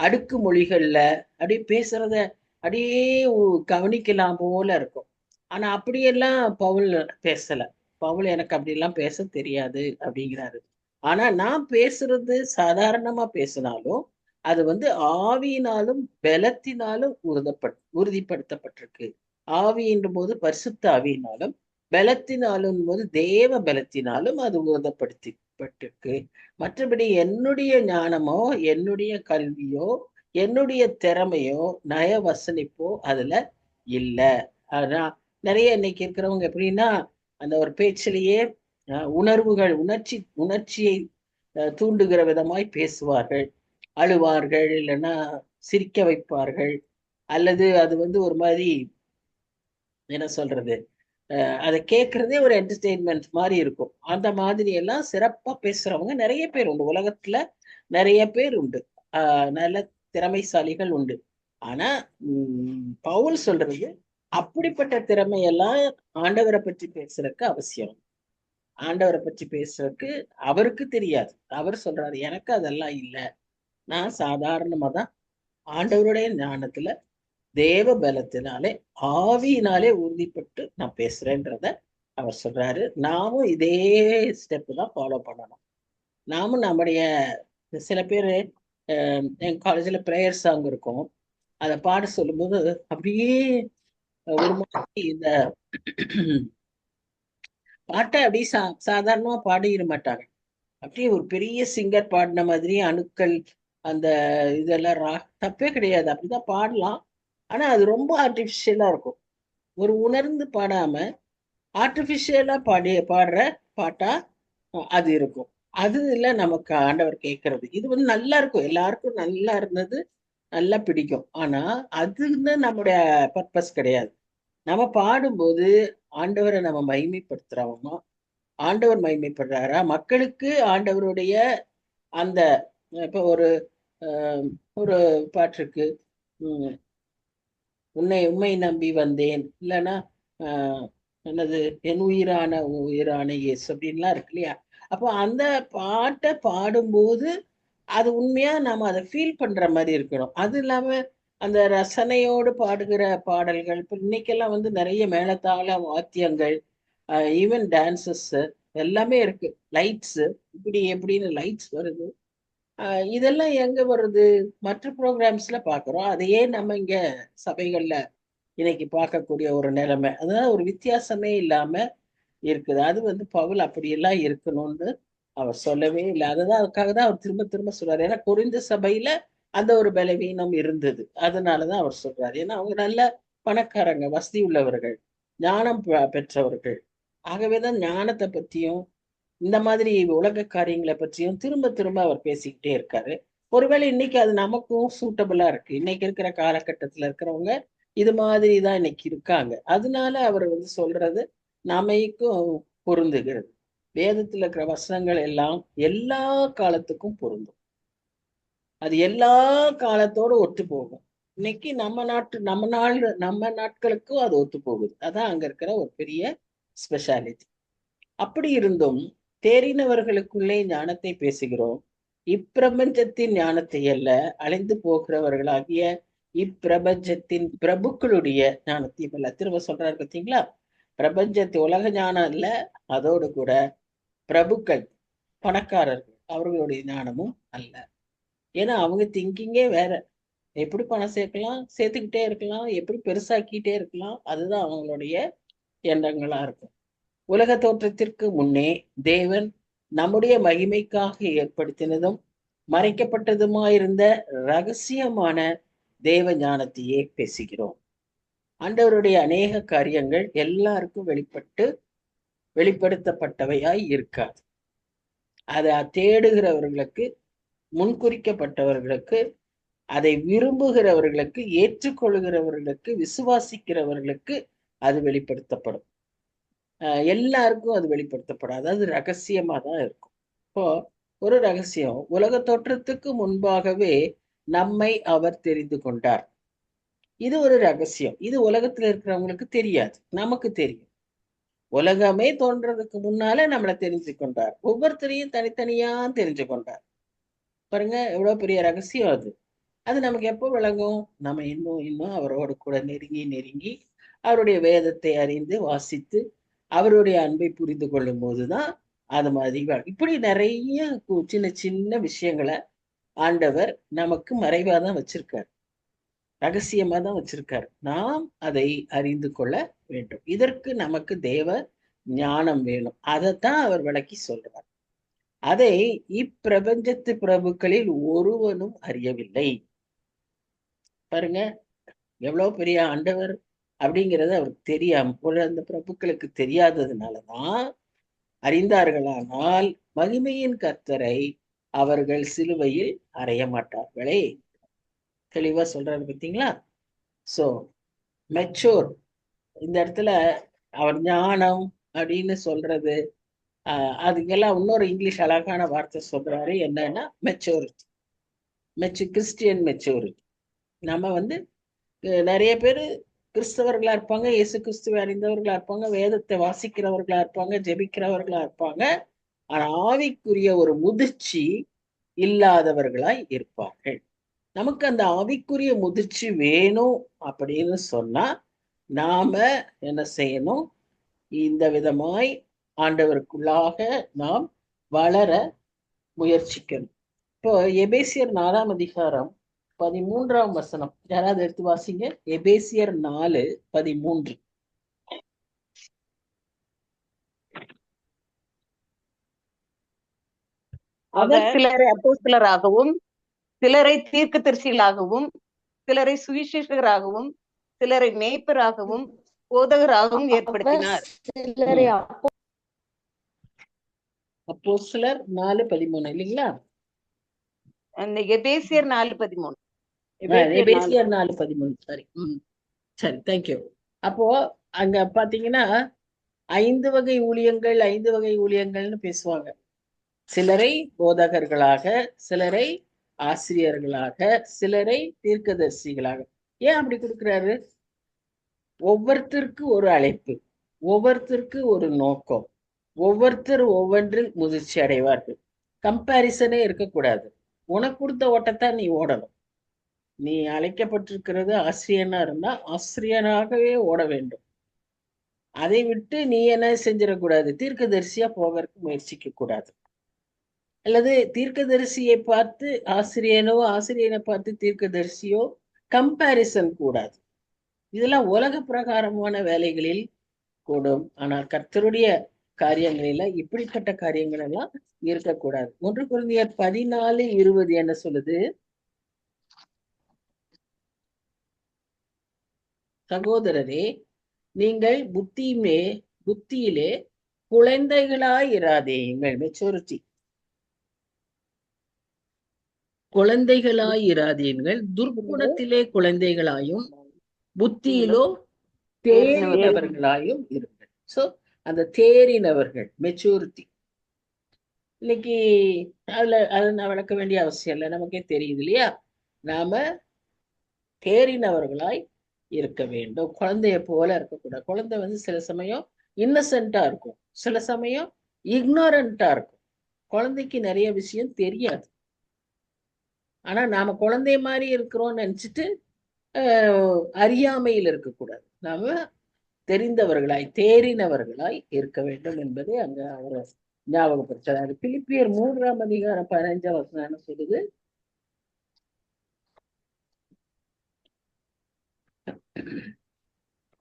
[SPEAKER 3] அடுக்கு மொழிகள்ல அப்படியே பேசுறத அப்படியே கவனிக்கலாம் போல இருக்கும். ஆனா அப்படியெல்லாம் பவுல் பேசல. பவுல் எனக்கு அப்படியெல்லாம் பேச தெரியாது அப்படிங்கிறாரு. ஆனா நான் பேசுறது சாதாரணமா பேசினாலும் அது ஆவியினாலும் பலத்தினாலும் உறுதிப்படுத்தப்பட்டிருக்கு. ஆவியின் போது பரிசுத்த ஆவியினாலும், பலத்தினாலும் போது தேவ பலத்தினாலும் அது உறுதிப்படுத்தப்பட்டிருக்கு. மற்றபடி என்னுடைய ஞானமோ, என்னுடைய கல்வியோ, என்னுடைய திறமையோ, நயவசனிப்போ அதுல இல்லை. ஆனா நிறைய இன்னைக்கு இருக்கிறவங்க எப்படின்னா, அந்த ஒரு பேச்சிலேயே உணர்ச்சியை தூண்டுகிற விதமாய் பேசுவார்கள், அழுவார்கள், இல்லைன்னா சிரிக்க வைப்பார்கள், அல்லது அது ஒரு மாதிரி என்ன சொல்றது, அதை கேட்கறதே ஒரு என்டர்டெயின்மெண்ட் மாதிரி இருக்கும். அந்த மாதிரி எல்லாம் சிறப்பா பேசுறவங்க நிறைய பேர் உண்டு, உலகத்துல நிறைய பேர் உண்டு, நல்ல திறமைசாலிகள் உண்டு. ஆனா பவுல் சொல்றது அப்படிப்பட்ட திறமையெல்லாம் ஆண்டவரை பற்றி பேசுறதுக்கு அவசியம். ஆண்டவரை பற்றி பேசுறதுக்கு அவருக்கு தெரியாது. அவர் சொல்றாரு, எனக்கு அதெல்லாம் இல்லை, நான் சாதாரணமா தான் ஆண்டவருடைய ஞானத்துல தேவ பலத்தினாலே ஆவியினாலே உறுதிப்பட்டு நான் பேசுறேன்றத அவர் சொல்றாரு. நாமும் இதே ஸ்டெப் தான் ஃபாலோ பண்ணணும். நாமும் நம்முடைய சில பேர் என் காலேஜ்ல ப்ரேயர் சாங் இருக்கும், அதை பாட சொல்லும்போது அப்படியே ஒரு மாதிரி இந்த பாட்டை அப்படியே சாதாரணமா பாடிட மாட்டாங்க. அப்படியே ஒரு பெரிய சிங்கர் பாடின மாதிரி அணுக்கள், அந்த இதெல்லாம் தப்பே கிடையாது, அப்படிதான் பாடலாம். ஆனா அது ரொம்ப ஆர்டிபிஷியலா இருக்கும். ஒரு உணர்ந்து பாடாம ஆர்டிபிஷியலா பாடுற பாட்டா அது இருக்கும். அதுல நமக்கு ஆண்டவர் கேட்கறது இது வந்து நல்லா இருக்கும், எல்லாருக்கும் நல்லா இருந்தது, நல்லா பிடிக்கும். ஆனா அதுன்னு நம்முடைய பர்பஸ் கிடையாது. நம்ம பாடும்போது ஆண்டவரை நம்ம மகிமைப்படுத்துறோமா, ஆண்டவர் மகிமைப்படுறாரா, மக்களுக்கு ஆண்டவருடைய அந்த இப்ப ஒரு பாட்டு இருக்கு, உம் உம்மை நம்பி வந்தேன், இல்லைன்னா என்னது என் உயிரான இயேசு அப்படின்லாம் இருக்கு இல்லையா. அப்போ அந்த பாட்டை பாடும்போது அது உண்மையா நாம அதை ஃபீல் பண்ற மாதிரி இருக்கணும். அது இல்லாம அந்த ரசனையோடு பாடுகிற பாடல்கள், இப்போ இன்னைக்கெல்லாம் வந்து நிறைய மேளதாள வாத்தியங்கள், ஈவன் டான்சஸ் எல்லாமே இருக்கு, லைட்ஸ் இப்படி எப்படின்னு லைட்ஸ் வருது. இதெல்லாம் எங்க வருது? மற்ற ப்ரோக்ராம்ஸ்ல பாக்குறோம். அதையே நம்ம இங்க சபைகள்ல இன்னைக்கு பார்க்கக்கூடிய ஒரு நிலைமை, அதாவது ஒரு வித்தியாசமே இல்லாம இருக்குது. அது வந்து பவுல் அப்படியெல்லாம் இருக்கணும்னு அவர் சொல்லவே இல்லை. அதுக்காக தான் அவர் திரும்ப திரும்ப சொல்றாரு. ஏன்னா கொரிந்து சபையில அந்த ஒரு பலவீனம் இருந்தது, அதனாலதான் அவர் சொல்றாரு. ஏன்னா அவங்க நல்ல பணக்காரங்க, வசதி உள்ளவர்கள், ஞானம் பெற்றவர்கள். ஆகவேதான் ஞானத்தை பத்தியும் இந்த மாதிரி உலக காரியங்களை பற்றியும் திரும்ப திரும்ப அவர் பேசிக்கிட்டே இருக்காரு. ஒருவேளை இன்னைக்கு அது நமக்கும் சூட்டபிளா இருக்கு. இன்னைக்கு இருக்கிற காலகட்டத்துல இருக்கிறவங்க இது மாதிரி தான் இன்னைக்கு இருக்காங்க. அதனால அவர் வந்து சொல்றது நமக்கும் பொருந்துகிறது. வேதத்துல இருக்கிற வசனங்கள் எல்லாம் எல்லா காலத்துக்கும் பொருந்தும். அது எல்லா காலத்தோட ஒத்து போகும். இன்னைக்கு நம்ம நாட்களுக்கும் அது ஒத்து போகுது. அதான் அங்க இருக்கிற ஒரு பெரிய ஸ்பெஷாலிட்டி. அப்படி இருந்தும் தேறினவர்களுக்குள்ளே ஞானத்தை பேசுகிறோம், இப்பிரபஞ்சத்தின் ஞானத்தை அல்ல, அழிந்து போகிறவர்களாகிய இப்பிரபஞ்சத்தின் பிரபுக்களுடைய ஞானத்தையும் அல்ல. திரும்ப சொல்றாரு பார்த்தீங்களா, பிரபஞ்சத்தை உலக ஞானம் இல்ல, அதோடு கூட பிரபுக்கள், பணக்காரர்கள், அவர்களுடைய ஞானமும் அல்ல. ஏன்னா அவங்க திங்கிங்கே வேற. எப்படி பணம் சேர்த்துக்கிட்டே இருக்கலாம், எப்படி பெருசாக்கிட்டே இருக்கலாம், அதுதான் அவங்களுடைய எண்ணங்களா இருக்கும். உலக தோற்றத்திற்கு முன்னே தேவன் நம்முடைய மகிமைக்காக ஏற்படுத்தினதும் மறைக்கப்பட்டதுமாயிருந்த ரகசியமான தேவ ஞானத்தையே பேசுகிறோம். ஆண்டவருடைய அநேக காரியங்கள் எல்லாருக்கும் வெளிப்படுத்தப்பட்டவையாய் இருக்காது. அதை தேடுகிறவர்களுக்கு, முன்குறிக்கப்பட்டவர்களுக்கு, அதை விரும்புகிறவர்களுக்கு, ஏற்றுக்கொள்கிறவர்களுக்கு, விசுவாசிக்கிறவர்களுக்கு அது வெளிப்படுத்தப்படும். எல்லாருக்கும் அது வெளிப்படுத்தப்படாது, அது ரகசியமா தான் இருக்கும். இப்போ ஒரு ரகசியம், உலக தோற்றத்துக்கு முன்பாகவே நம்மை அவர் தெரிந்து கொண்டார். இது ஒரு ரகசியம். இது உலகத்துல இருக்கிறவங்களுக்கு தெரியாது, நமக்கு தெரியும். உலகமே தோன்றதுக்கு முன்னால நம்மளை தெரிஞ்சு கொண்டார். ஒவ்வொருத்தரையும் தனித்தனியா தெரிஞ்சு கொண்டார். பாருங்க எவ்வளவு பெரிய ரகசியம் அது. அது நமக்கு எப்போ விளங்கும்? நம்ம இன்னும் இன்னும் அவரோடு கூட நெருங்கி அவருடைய வேதத்தை அறிந்து வாசித்து அவருடைய அன்பை புரிந்து கொள்ளும் போதுதான் அது மாதிரி. இப்படி நிறைய சின்ன சின்ன விஷயங்களை ஆண்டவர் நமக்கு மறைவா தான் வச்சிருக்காரு, ரகசியமா தான் வச்சிருக்காரு. நாம் அதை அறிந்து கொள்ள வேண்டும். இதற்கு நமக்கு தேவ ஞானம் வேணும். அதைத்தான் அவர் விளக்கி சொல்றார். அதை இப்பிரபஞ்சத்து பிரபுக்களில் ஒருவனும் அறியவில்லை. பாருங்க எவ்வளவு பெரிய ஆண்டவர் அப்படிங்கிறது அவருக்கு தெரியாம, அந்த பிரபுக்களுக்கு தெரியாததுனாலதான், அறிந்தார்களானால் மகிமையின் கர்த்தரை அவர்கள் சிலுவையில் அறைய மாட்டார்களே. தெளிவா சொல்றாரு பார்த்தீங்களா? சோ மெச்சூர், இந்த இடத்துல அவர் ஞானம் அப்படின்னு சொல்றது, அதுக்கெல்லாம் இன்னொரு இங்கிலீஷ் அழகான வார்த்தை சொல்றாரு. என்னன்னா மெச்சூரிட்டி, கிறிஸ்டியன் மெச்சூரிட்டி. நம்ம வந்து நிறைய பேர் கிறிஸ்தவர்களா இருப்பாங்க, இயேசு கிறிஸ்துவை அறிந்தவர்களா இருப்பாங்க, வேதத்தை வாசிக்கிறவர்களா இருப்பாங்க, ஜெபிக்கிறவர்களா இருப்பாங்க. ஆனா ஆவிக்குரிய ஒரு முதிர்ச்சி இல்லாதவர்களாய் இருப்பார்கள். நமக்கு அந்த ஆவிக்குரிய முதிர்ச்சி வேணும் அப்படின்னு சொன்னா நாம என்ன செய்யணும்? இந்த விதமாய் ஆண்டவருக்குள்ளாக நாம் வளர முயற்சிக்கணும். இப்போ எபேசியர் 4ஆம் அதிகாரம் 13ஆம் வசனம் யாராவது எடுத்து வாசிங்க. எபேசியர் 4:13.
[SPEAKER 2] அவர் சிலரை அப்போஸ்தலராகவும், சிலரை தீர்க்கதரிசிகளாகவும், சிலரை சுவிசேஷகராகவும், சிலரை மேய்ப்பராகவும், போதகராகவும் ஏற்படுத்தினார்.
[SPEAKER 3] அப்போஸ்தலர் 4:13 இல்லைங்களா?
[SPEAKER 2] அந்த எபேசியர் 4:13.
[SPEAKER 3] எபேசியர் 4:13. சரி. சரி, தேங்க்யூ. அப்போ அங்க பாத்தீங்கன்னா 5 வகை ஊழியங்கள்னு பேசுவாங்க. சிலரை போதகர்களாக, சிலரை ஆசிரியர்களாக, சிலரை தீர்க்கதரிசிகளாக. ஏன் அப்படி கொடுக்கிறாரு? ஒவ்வொருத்தருக்கு ஒரு அழைப்பு, ஒவ்வொருத்தருக்கு ஒரு நோக்கம், ஒவ்வொருத்தர் ஒவ்வொன்றில் முதிர்ச்சி அடைவார்கள். கம்பாரிசனே இருக்கக்கூடாது. உனக்கு கொடுத்த ஓட்டத்தை நீ ஓடணும். நீ அழைக்கப்பட்டிருக்கிறது ஆசிரியனா இருந்தா ஆசிரியனாகவே ஓட வேண்டும். அதை விட்டு நீ என்ன செஞ்சிடக்கூடாது, தீர்க்கதரிசியா போகிறதுக்கு முயற்சிக்க கூடாது. அல்லது தீர்க்கதரிசியை பார்த்து ஆசிரியனோ, ஆசிரியனை பார்த்து தீர்க்கதரிசியோ கம்பாரிசன் கூடாது. இதெல்லாம் உலக பிரகாரமான வேலைகளில் கூடும். ஆனால் கர்த்தருடைய காரியங்களில இப்படிப்பட்ட காரியங்கள் எல்லாம் இருக்கக்கூடாது. 1 கொரிந்தியர் 14:20 என்ன சொல்லுது? சகோதரரே, நீங்கள் புத்தியிலே குழந்தைகளாயிராதேயுங்கள். மெச்சூரிட்டி. குழந்தைகளாயிராதீர்கள், துர்க்குணத்திலே குழந்தைகளாயும் புத்தியிலோ தேறினவர்களாயும் இருங்கள். சோ அந்த தேறினவர்கள் மெச்சூரிட்டி. இன்னைக்கு அதை நான் விளக்க வேண்டிய அவசியம் இல்லை, நமக்கே தெரியுது இல்லையா? நாம தேறினவர்களாய் இருக்க வேண்டும். குழந்தைய போல இருக்கக்கூடாது. குழந்தை சில சமயம் இன்னசென்ட்டா இருக்கும், சில சமயம் இக்னோரண்டா இருக்கும். குழந்தைக்கு நிறைய விஷயம் தெரியாது. ஆனா நாம குழந்தை மாதிரி இருக்கிறோம்னு நினைச்சிட்டு அறியாமையில் இருக்கக்கூடாது. நாம தெரிந்தவர்களாய் தேறினவர்களாய் இருக்க வேண்டும் என்பதை அங்க அவர் ஞாபகப்படுத்துறாரு. பிலிப்பியர் 3:15 என்ன சொல்லுது?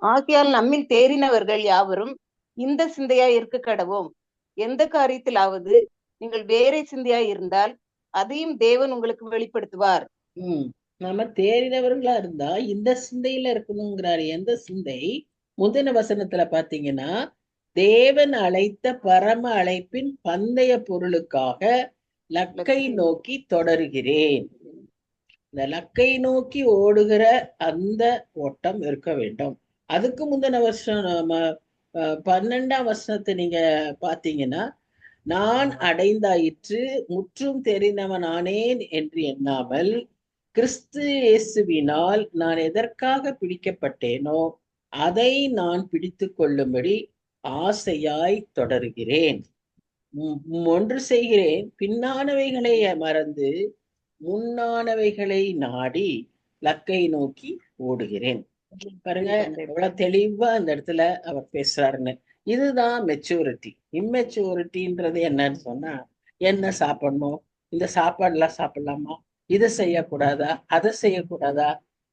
[SPEAKER 2] ஆகையால் நம்மில் தேறினவர்கள் யாவரும் இந்த சிந்தையா இருக்க கடவோம். எந்த காரியத்திலாவது நீங்கள் வேறே சிந்தையா இருந்தால் அதையும் தேவன் உங்களுக்கு வெளிப்படுத்துவார்.
[SPEAKER 3] நம்ம தேறினவர்களா இருந்தா இந்த சிந்தையில இருக்கணுங்கிறாரு. எந்த சிந்தை? முந்தின வசனத்துல பாத்தீங்கன்னா, தேவன் அழைத்த பரம அழைப்பின் பந்தய பொருளுக்காக லக்கை நோக்கி தொடருகிறேன். இந்த லக்கை நோக்கி ஓடுகிற அந்த ஓட்டம் இருக்க வேண்டும். அதுக்கு முந்தின வருஷம் 12ஆம் வசனத்தை நீங்க பாத்தீங்கன்னா, நான் அடைந்தாயிற்று, முற்றும் தெரிந்தவன் ஆனேன் என்று எண்ணாமல் கிறிஸ்து இயேசுவினால் நான் எதற்காக பிடிக்கப்பட்டேனோ அதை நான் பிடித்து கொள்ளும்படி ஆசையாய் தொடருகிறேன். ஒன்று செய்கிறேன், பின்னானவைகளை மறந்து முன்னானவைகளை நாடி லக்கை நோக்கி ஓடுகிறேன். பாருங்க எவ்வளவு தெளிவா அந்த இடத்துல அவர் பேசுறாருன்னு. இதுதான் மெச்சூரிட்டி. இம்மெச்சூரிட்டின்றது என்னன்னு சொன்னா, என்ன சாப்பிடணும், இந்த சாப்பாடுலாம் சாப்பிடலாமா, இதை செய்யக்கூடாதா, அதை செய்யக்கூடாதா,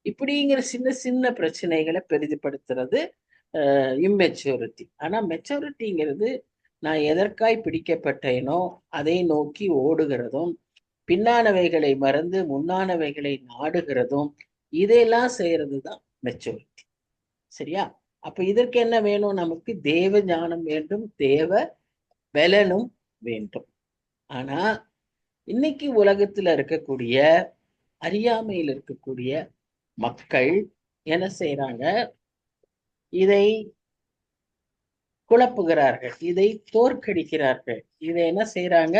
[SPEAKER 3] இப்படிங்கிற சின்ன சின்ன பிரச்சனைகளை பெரிதுபடுத்துறது இம்மெச்சூரிட்டி. ஆனா மெச்சூரிட்டிங்கிறது நான் எதற்காய் பிடிக்கப்பட்டேனோ அதை நோக்கி ஓடுகிறதும், பின்னானவைகளை மறந்து முன்னானவைகளை நாடுகிறதும், இதெல்லாம் செய்யறது தான் மெச்சூரிட்டி. சரியா? அப்ப இதற்கு என்ன வேணும்? நமக்கு தேவ ஞானம் வேண்டும், தேவ பலனும் வேண்டும். ஆனா இன்னைக்கு உலகத்துல இருக்கக்கூடிய அறியாமையில் இருக்கக்கூடிய மக்கள் என்ன செய்யறாங்க? இதை குழப்புகிறார்கள், இதை தோற்கடிக்கிறார்கள். இதை என்ன செய்யறாங்க?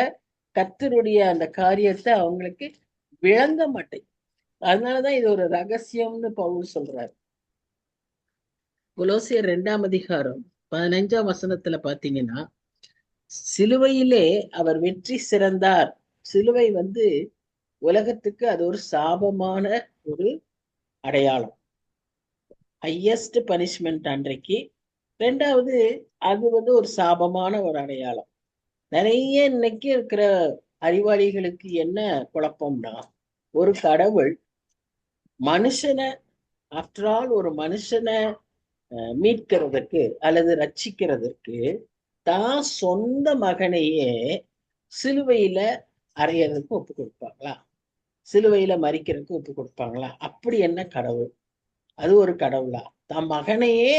[SPEAKER 3] கர்த்தருடைய அந்த காரியத்தை அவங்களுக்கு விளங்க மாட்டேங்குது. அதனாலதான் இது ஒரு ரகசியம்னு பவுல் சொல்றாரு. கொலோசியர் 2ஆம் அதிகாரம் 15ஆம் வசனத்துல பாத்தீங்கன்னா, சிலுவையிலே அவர் வெற்றி சிறந்தார். சிலுவை உலகத்துக்கு அது ஒரு சாபமான ஒரு அடையாளம், ஹையஸ்ட் பனிஷ்மெண்ட் அன்றைக்கு. ரெண்டாவது அது ஒரு சாபமான ஒரு அடையாளம். நிறைய இன்னைக்கு இருக்கிற அறிவாளிகளுக்கு என்ன குழப்பம்னா, ஒரு கடவுள் மனுஷனை, ஆஃப்டர் ஆல் ஒரு மனுஷனை மீட்கிறதுக்கு அல்லது ரட்சிக்கிறதுக்கு தான் சொந்த மகனையே சிலுவையில அறையறதுக்கு ஒப்பு கொடுப்பாங்களா? சிலுவையில மறிக்கிறதுக்கு ஒப்பு கொடுப்பாங்களா? அப்படி என்ன கடவுள்? அது ஒரு கடவுளா? தம் மகனையே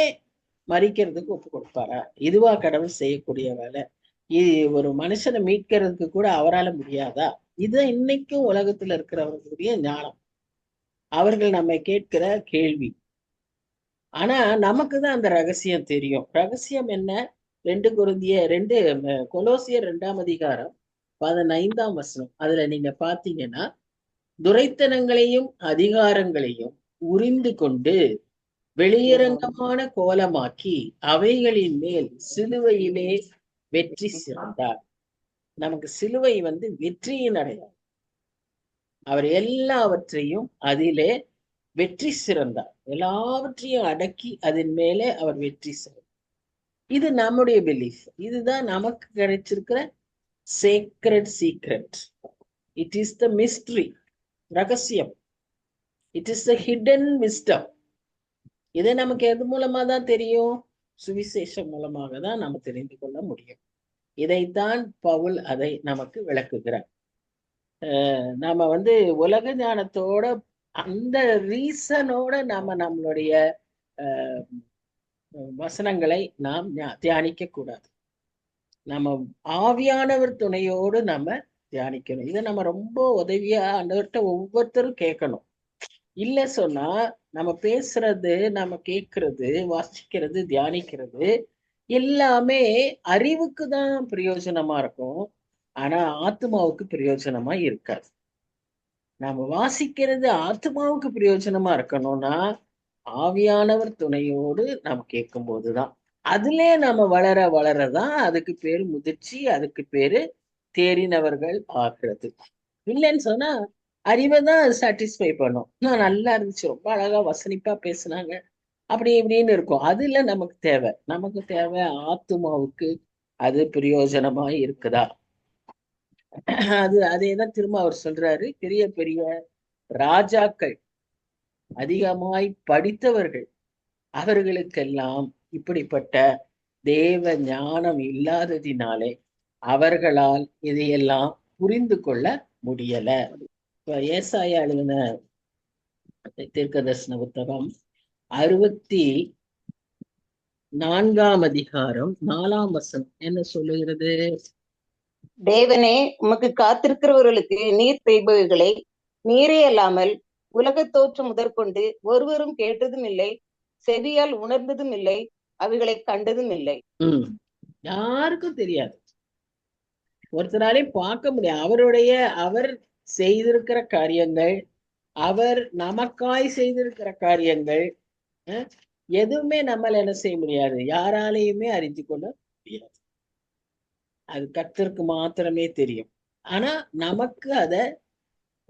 [SPEAKER 3] மறிக்கிறதுக்கு ஒப்பு கொடுப்பாரா? இதுவா கடவுள் செய்யக்கூடிய வேலை? ஒரு மனுஷனை மீட்கிறதுக்கு கூட அவரால முடியாதா? இதுதான் இன்னைக்கும் உலகத்துல இருக்கிறவர்களுடைய ஞானம், அவர்கள் நம்ம கேட்கிற கேள்வி. ஆனா நமக்கு தான் அந்த ரகசியம் தெரியும். ரகசியம் என்ன? 2 கொலோசியர் 2 அதிகாரம் 15 அதுல நீங்க பாத்தீங்கன்னா, துரைத்தனங்களையும் அதிகாரங்களையும் உரிந்து கொண்டு வெளியரங்கமான கோலமாக்கி அவைகளின் மேல் சிலுவையிலே வெற்றி சிறந்தார். நமக்கு சிலுவை வெற்றியின் அடையாளம். அவர் எல்லாவற்றையும் அதிலே வெற்றி சிறந்தார். எல்லாவற்றையும் அடக்கி அதன் மேலே அவர் வெற்றி சிறந்தார். இது நம்முடைய பிலீஃப். இதுதான் நமக்கு கிடைச்சிருக்கிற sacred secret. It is the mystery, ரகசியம். It is the hidden wisdom. இதை நமக்கு எது மூலமா தான் தெரியும்? சுவிசேஷம் மூலமாக தான் நம்ம தெரிந்து கொள்ள முடியும். இதைத்தான் பவுல் அதை நமக்கு விளக்குகிறார். நாம உலக ஞானத்தோட அந்த ரீசனோட நாம நம்மளுடைய வசனங்களை நாம் தியானிக்க கூடாது. நம்ம ஆவியானவர் துணையோடு நம்ம தியானிக்கணும். இதை நம்ம ரொம்ப உதவியா ஆண்டவர்கிட்ட ஒவ்வொருத்தரும் கேட்கணும். இல்ல சொன்னா நம்ம பேசுறது, நம்ம கேட்கறது, வாசிக்கிறது, தியானிக்கிறது எல்லாமே அறிவுக்கு தான் பிரயோஜனமா இருக்கும். ஆனா ஆத்மாவுக்கு பிரயோஜனமா இருக்காது. நம்ம வாசிக்கிறது ஆத்மாவுக்கு பிரயோஜனமா இருக்கணும்னா ஆவியானவர் துணையோடு நாம் கேட்கும் போதுதான். அதுல நம்ம வளர வளரதான் அதுக்கு பேரு முதிர்ச்சி, அதுக்கு பேரு தேறினவர்கள் ஆகிறது. இல்லைன்னு சொன்னா அறிவை தான் சாட்டிஸ்ஃபை பண்ணும். நல்லா இருந்துச்சு, ரொம்ப அழகா வசனிப்பா பேசுனாங்க, அப்படி இப்படின்னு இருக்கும். அதுல நமக்கு தேவை. நமக்கு தேவை ஆத்மாவுக்கு அது பிரயோஜனமா இருக்குதா? அதேதான் திரும்ப அவர் சொல்றாரு. பெரிய பெரிய ராஜாக்கள், அதிகமாய் படித்தவர்கள், அவர்களுக்கெல்லாம் இப்படிப்பட்ட தேவ ஞானம் இல்லாததினாலே அவர்களால் இதையெல்லாம் புரிந்து கொள்ள முடியல. இப்ப ஏசாயா எழுதின தீர்க்கதரிசன புத்தகம் 64 என்ன சொல்லுகிறது?
[SPEAKER 2] தேவனே, உமக்கு காத்திருக்கிறவர்களுக்கு நீர் செய்பவைகளை நீரே அல்லாமல் உலக தோற்றம் முதற்கொண்டு ஒருவரும் கேட்டதும் இல்லை, செவியால் உணர்ந்ததும் இல்லை, அவைகளை கண்டதும் இல்லை.
[SPEAKER 3] யாருக்கும் தெரியாது, ஒருத்தராலே பார்க்க முடியாது. அவர் செய்திருக்கிற காரியங்கள், அவர் நமக்காய் செய்திருக்கிற காரியங்கள் எதுவுமே நம்மால என்ன செய்ய முடியாது, யாராலையுமே அறிந்து கொள்ள முடியாது. அது கர்த்தருக்கு மாத்திரமே தெரியும். ஆனா நமக்கு அத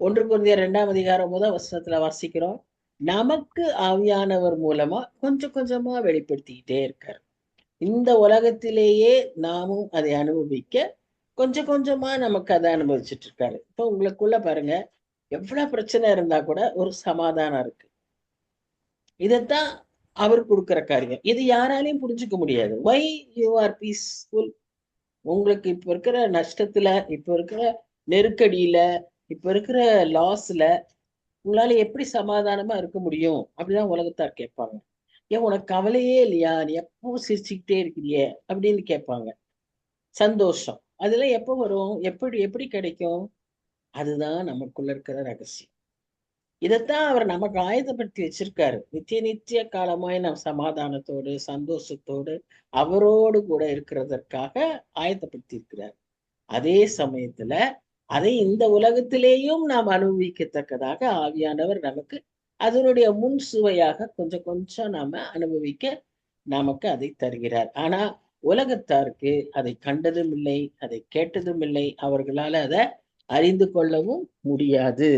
[SPEAKER 3] 1 கொரிந்தியர் 2 வாசிக்கிறோம். நமக்கு ஆவியானவர் மூலமா கொஞ்சம் கொஞ்சமா வெளிப்படுத்திக்கிட்டே இருக்காரு. இந்த உலகத்திலேயே நாமும் அதை அனுபவிக்க கொஞ்சம் கொஞ்சமா நமக்கு அதை அனுபவிச்சுட்டு இருக்காரு. இப்ப உங்களுக்குள்ள பாருங்க, எவ்வளவு பிரச்சனை இருந்தா கூட ஒரு சமாதானம் இருக்கு. இதைத்தான் அவர் கொடுக்கிற காரியம். இது யாராலையும் புரிஞ்சுக்க முடியாது. Why you are peaceful? உங்களுக்கு இப்ப இருக்கிற நஷ்டத்துல, இப்ப இருக்கிற நெருக்கடியில, இப்ப இருக்கிற லாஸ்ல உங்களால எப்படி சமாதானமா இருக்க முடியும்? அப்படிதான் உலகத்தார் கேட்பாங்க. ஏன் உனக்கு கவலையே இல்லையா? நீ எப்பவும் சிரிச்சுக்கிட்டே இருக்கிறியே அப்படின்னு கேட்பாங்க. சந்தோஷம் அதெல்லாம் எப்போ வரும்? எப்படி கிடைக்கும்? அதுதான் நமக்குள்ள இருக்கிற ரகசியம். இதைத்தான் அவர் நமக்கு ஆயுதப்படுத்தி வச்சிருக்காரு. நித்திய காலமாய் நாம் சமாதானத்தோடு சந்தோஷத்தோடு அவரோடு கூட இருக்கிறதற்காக ஆயத்தப்படுத்தி இருக்கிறார். அதே சமயத்துல அதை இந்த உலகத்திலேயும் நாம் அனுபவிக்கத்தக்கதாக ஆவியானவர் நமக்கு அதனுடைய முன் சுவையாக கொஞ்சம் கொஞ்சம் நாம அனுபவிக்க நமக்கு அதை தருகிறார். ஆனா உலகத்தாருக்கு அதை கண்டதும் இல்லை, அதை கேட்டதும் இல்லை, அவர்களால அதை அறிந்து கொள்ளவும் முடியாது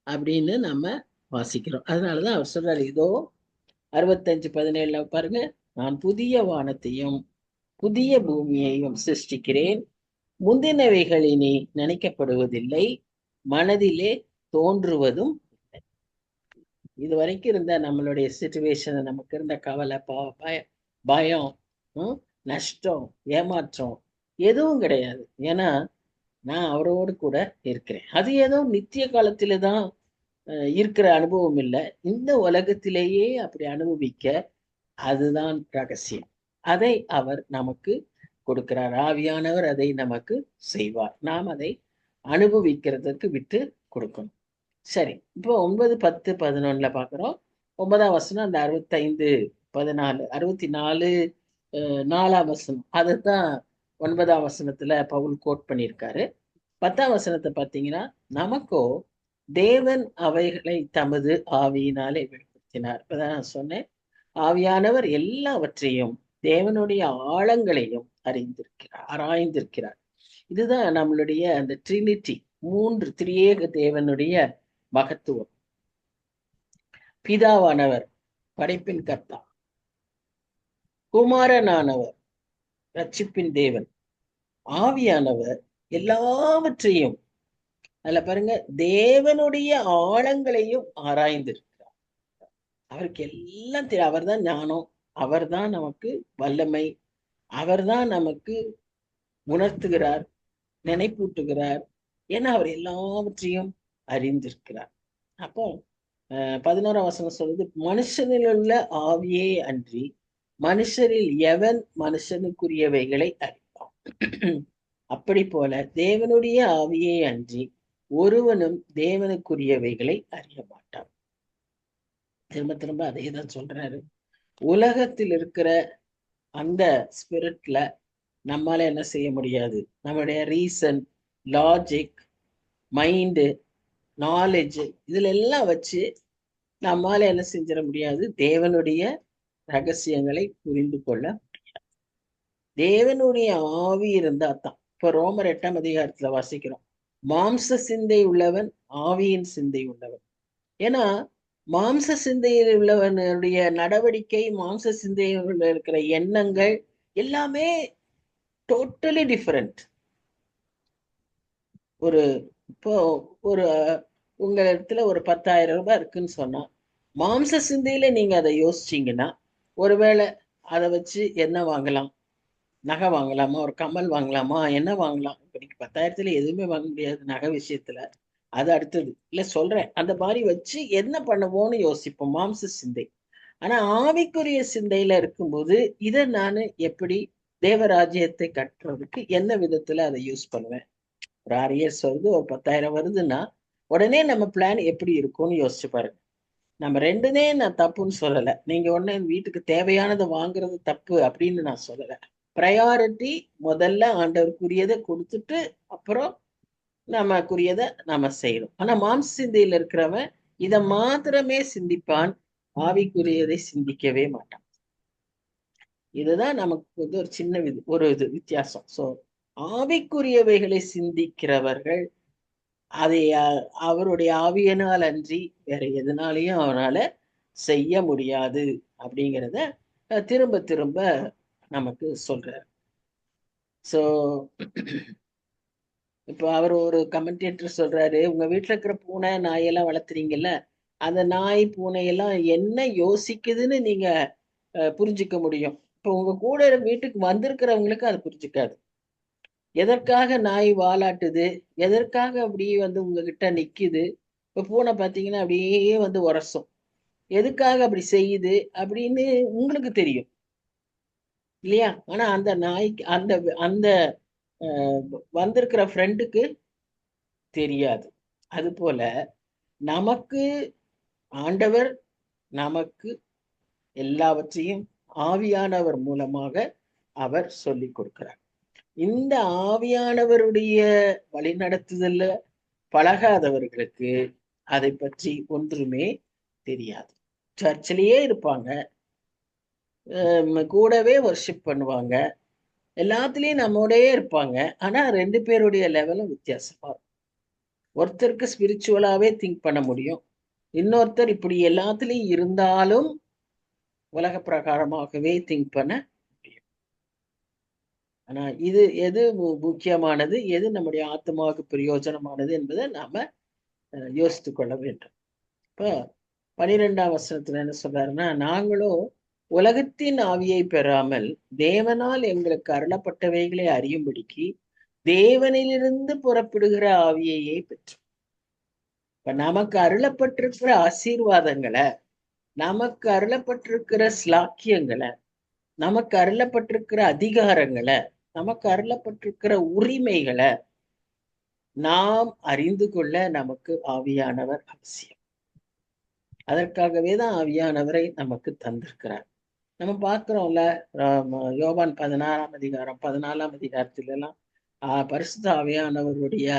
[SPEAKER 3] அப்படின்னு நம்ம வாசிக்கிறோம். அதனாலதான் அவர் சொல்றாரு, இதோ 65:17 பாருங்க, நான் புதிய வானத்தையும் புதிய பூமியையும் சிருஷ்டிக்கிறேன், முந்தினவைகள் இனி நினைக்கப்படுவதில்லை, மனதிலே தோன்றுவதும் இல்லை. இது வரைக்கும் இருந்த நம்மளுடைய சிச்சுவேஷன், நமக்கு இருந்த கவலை, பயம், நஷ்டம், ஏமாற்றம் எதுவும் கிடையாது. ஏன்னா நான் அவரோடு கூட இருக்கிறேன். அது ஏதோ நித்திய காலத்தில தான் இருக்கிற அனுபவம் இல்லை, இந்த உலகத்திலேயே அப்படி அனுபவிக்க அதுதான் ரகசியம். அதை அவர் நமக்கு கொடுக்கிறார். ஆவியானவர் அதை நமக்கு செய்வார். நாம் அதை அனுபவிக்கிறதுக்கு விட்டு கொடுக்கணும். சரி, இப்போ 9, 10, 11 பாக்குறோம். 9ஆம் வசனம் அந்த 65, 14, 64, 4ஆம் வசனம் அதுதான் 9ஆம் வசனத்துல பவுல் கோட் பண்ணியிருக்காரு. 10ஆம் வசனத்தை பார்த்தீங்கன்னா, நமக்கோ தேவன் அவைகளை தமது ஆவியினாலே வெளிப்படுத்தினார். இப்பதான் நான் சொன்னேன், ஆவியானவர் எல்லாவற்றையும் தேவனுடைய ஆழங்களையும் ஆராய்ந்திருக்கிறார். இதுதான் நம்மளுடைய அந்த ட்ரினிட்டி, 3 திரியேக தேவனுடைய மகத்துவம். பிதாவானவர் படைப்பின் கர்த்தா, குமாரனானவர் ரட்சிப்பின் தேவன், ஆவியானவர் எல்லாவற்றையும், அதுல பாருங்க, தேவனுடைய ஆழங்களையும் ஆராய்ந்திருக்கிறார். அவருக்கு எல்லாம் தெரியும். அவர்தான் ஞானம், அவர்தான் நமக்கு வல்லமை, அவர்தான் நமக்கு உணர்த்துகிறார், நினைப்பூட்டுகிறார். ஏன்னா அவர் எல்லாவற்றையும் அறிந்திருக்கிறார். அப்போ 11ஆம் வசனம் சொல்றது, மனுஷனில் உள்ள ஆவியே அன்றி மனுஷரில் எவன் மனுஷனுக்குரியவைகளை அறிவான். அப்படி போல தேவனுடைய ஆவியே அன்றி ஒருவனும் தேவனுக்குரியவைகளை அறிய மாட்டான். திரும்ப திரும்ப அதே தான் சொல்றாரு. உலகத்தில் இருக்கிற அந்த ஸ்பிரிட்ல நம்மால என்ன செய்ய முடியாது. நம்மளுடைய ரீசன், லாஜிக், மைண்டு, நாலேஜ் இதுல எல்லாம் வச்சு நம்மால என்ன செஞ்சிட முடியாது, தேவனுடைய ரகசியங்களை புரிந்து கொள்ள முடியாது. தேவனுடைய ஆவி இருந்தா தான். இப்ப ரோமர் 8ஆம் அதிகாரத்துல வாசிக்கிறோம், மாம்ச சிந்தை உள்ளவன் ஆவியின் சிந்தை உள்ளவன். ஏன்னா மாம்ச சிந்தையில் உள்ளவனுடைய நடவடிக்கை, மாம்ச சிந்தையில் இருக்கிற எண்ணங்கள் எல்லாமே டோட்டலி டிஃபரெண்ட். இப்போ ஒரு உங்க இடத்துல ஒரு 10,000 ரூபாய் இருக்குன்னு சொன்னா, மாம்ச சிந்தையில நீங்க அதை யோசிச்சீங்கன்னா, ஒருவேளை அதை வச்சு என்ன வாங்கலாம், நகை வாங்கலாமா, ஒரு கம்மல் வாங்கலாமா, என்ன வாங்கலாம். இப்ப 10,000 எதுவுமே வாங்க முடியாது நகை விஷயத்துல, அது அடுத்தது இல்ல சொல்றேன். அந்த மாதிரி வச்சு என்ன பண்ணுவோம்னு யோசிப்போம், மாம்ச சிந்தை. ஆனா ஆவிக்குரிய சிந்தையில இருக்கும்போது இதை நான் எப்படி தேவராஜ்யத்தை கட்டுறதுக்கு என்ன விதத்துல அதை யூஸ் பண்ணுவேன். ஒரு 6 இயர்ஸ் வருது, ஒரு 10,000 வருதுன்னா உடனே நம்ம பிளான் எப்படி இருக்கும்னு யோசிச்சு பாருங்க. நம்ம ரெண்டுனே நான் தப்புன்னு சொல்லலை. நீங்க உடனே வீட்டுக்கு தேவையானதை வாங்குறது தப்பு அப்படின்னு நான் சொல்லலை. ப்ரையாரிட்டி முதல்ல ஆண்டவருக்குரியதை கொடுத்துட்டு அப்புறம் நமக்குரியதை நாம செய்யணும். ஆனா மாம்ச சிந்தையில இருக்கிறவன் இதை மாத்திரமே சிந்திப்பான், ஆவிக்குரியதை சிந்திக்கவே மாட்டான். இதுதான் நமக்கு ஒரு சின்ன வித்தியாசம். சோ ஆவிக்குரியவைகளை சிந்திக்கிறவர்கள் அதை அவருடைய ஆவியினால் அன்றி வேற எதனாலையும் அவனால செய்ய முடியாது அப்படிங்கிறத திரும்ப திரும்ப நமக்கு சொல்றாரு. சோ இப்போ அவர் ஒரு கமெண்டேட்டர் சொல்றாரு, உங்க வீட்டுல இருக்கிற பூனை நாயெல்லாம் வளர்த்துறீங்கல்ல, அந்த நாய் பூனையெல்லாம் என்ன யோசிக்குதுன்னு நீங்க புரிஞ்சுக்க முடியும். இப்போ உங்க கூட வீட்டுக்கு வந்திருக்கிறவங்களுக்கு அது புரிஞ்சுக்காது. எதற்காக நாய் வாலாட்டுது, எதற்காக அப்படியே உங்ககிட்ட நிக்குது. இப்ப பூனை பார்த்தீங்கன்னா அப்படியே உரசும், எதுக்காக அப்படி செய்யுது அப்படின்னு உங்களுக்கு தெரியும் இல்லையா. ஆனா அந்த நாய்க்கு, அந்த அந்த வந்திருக்கிற ஃப்ரெண்டுக்கு தெரியாது. அது போல நமக்கு ஆண்டவர் நமக்கு எல்லாவற்றையும் ஆவியானவர் மூலமாக அவர் சொல்லி கொடுக்கிறார். இந்த ஆவியானவருடைய வழிநடத்துதல்ல பழகாதவர்களுக்கு அதை பற்றி ஒன்றுமே தெரியாது. சர்ச்சிலேயே இருப்பாங்க, கூடவே வர்ஷிப் பண்ணுவாங்க, எல்லாத்துலயும் நம்மோடயே இருப்பாங்க. ஆனா 2 பேருடைய லெவலும் வித்தியாசமா இருக்கும். ஒருத்தருக்கு ஸ்பிரிச்சுவலாவே திங்க் பண்ண முடியும், இன்னொருத்தர் இப்படி எல்லாத்துலயும் இருந்தாலும் உலக பிரகாரமாகவே திங்க் பண்ண முடியும். ஆனா இது எது முக்கியமானது, எது நம்முடைய ஆத்மாவுக்கு பிரயோஜனமானது என்பதை நாம யோசித்து கொள்ள வேண்டும். இப்ப 12ஆம் வசனத்துல என்ன சொல்றாருன்னா, நாங்களும் உலகத்தின் ஆவியை பெறாமல் தேவனால் எங்களுக்கு அருளப்பட்டவைகளை அறியும்படிக்கு தேவனிலிருந்து புறப்படுகிற ஆவியையே பெற்றோம். இப்ப நமக்கு அருளப்பட்டிருக்கிற ஆசீர்வாதங்களை, நமக்கு அருளப்பட்டிருக்கிற ஸ்லாக்கியங்களை, நமக்கு அருளப்பட்டிருக்கிற அதிகாரங்களை நமக்கு அருளப்பட்டிருக்கிற உரிமைகளை நாம் அறிந்து கொள்ள நமக்கு ஆவியானவர் அவசியம். அதற்காகவே தான் ஆவியானவரை நமக்கு தந்திருக்கிறார். நம்ம பார்க்கிறோம்ல, யோவான் 16ஆம் அதிகாரம் 14ஆம் அதிகாரத்துல எல்லாம் பரிசுத்த ஆவியானவருடைய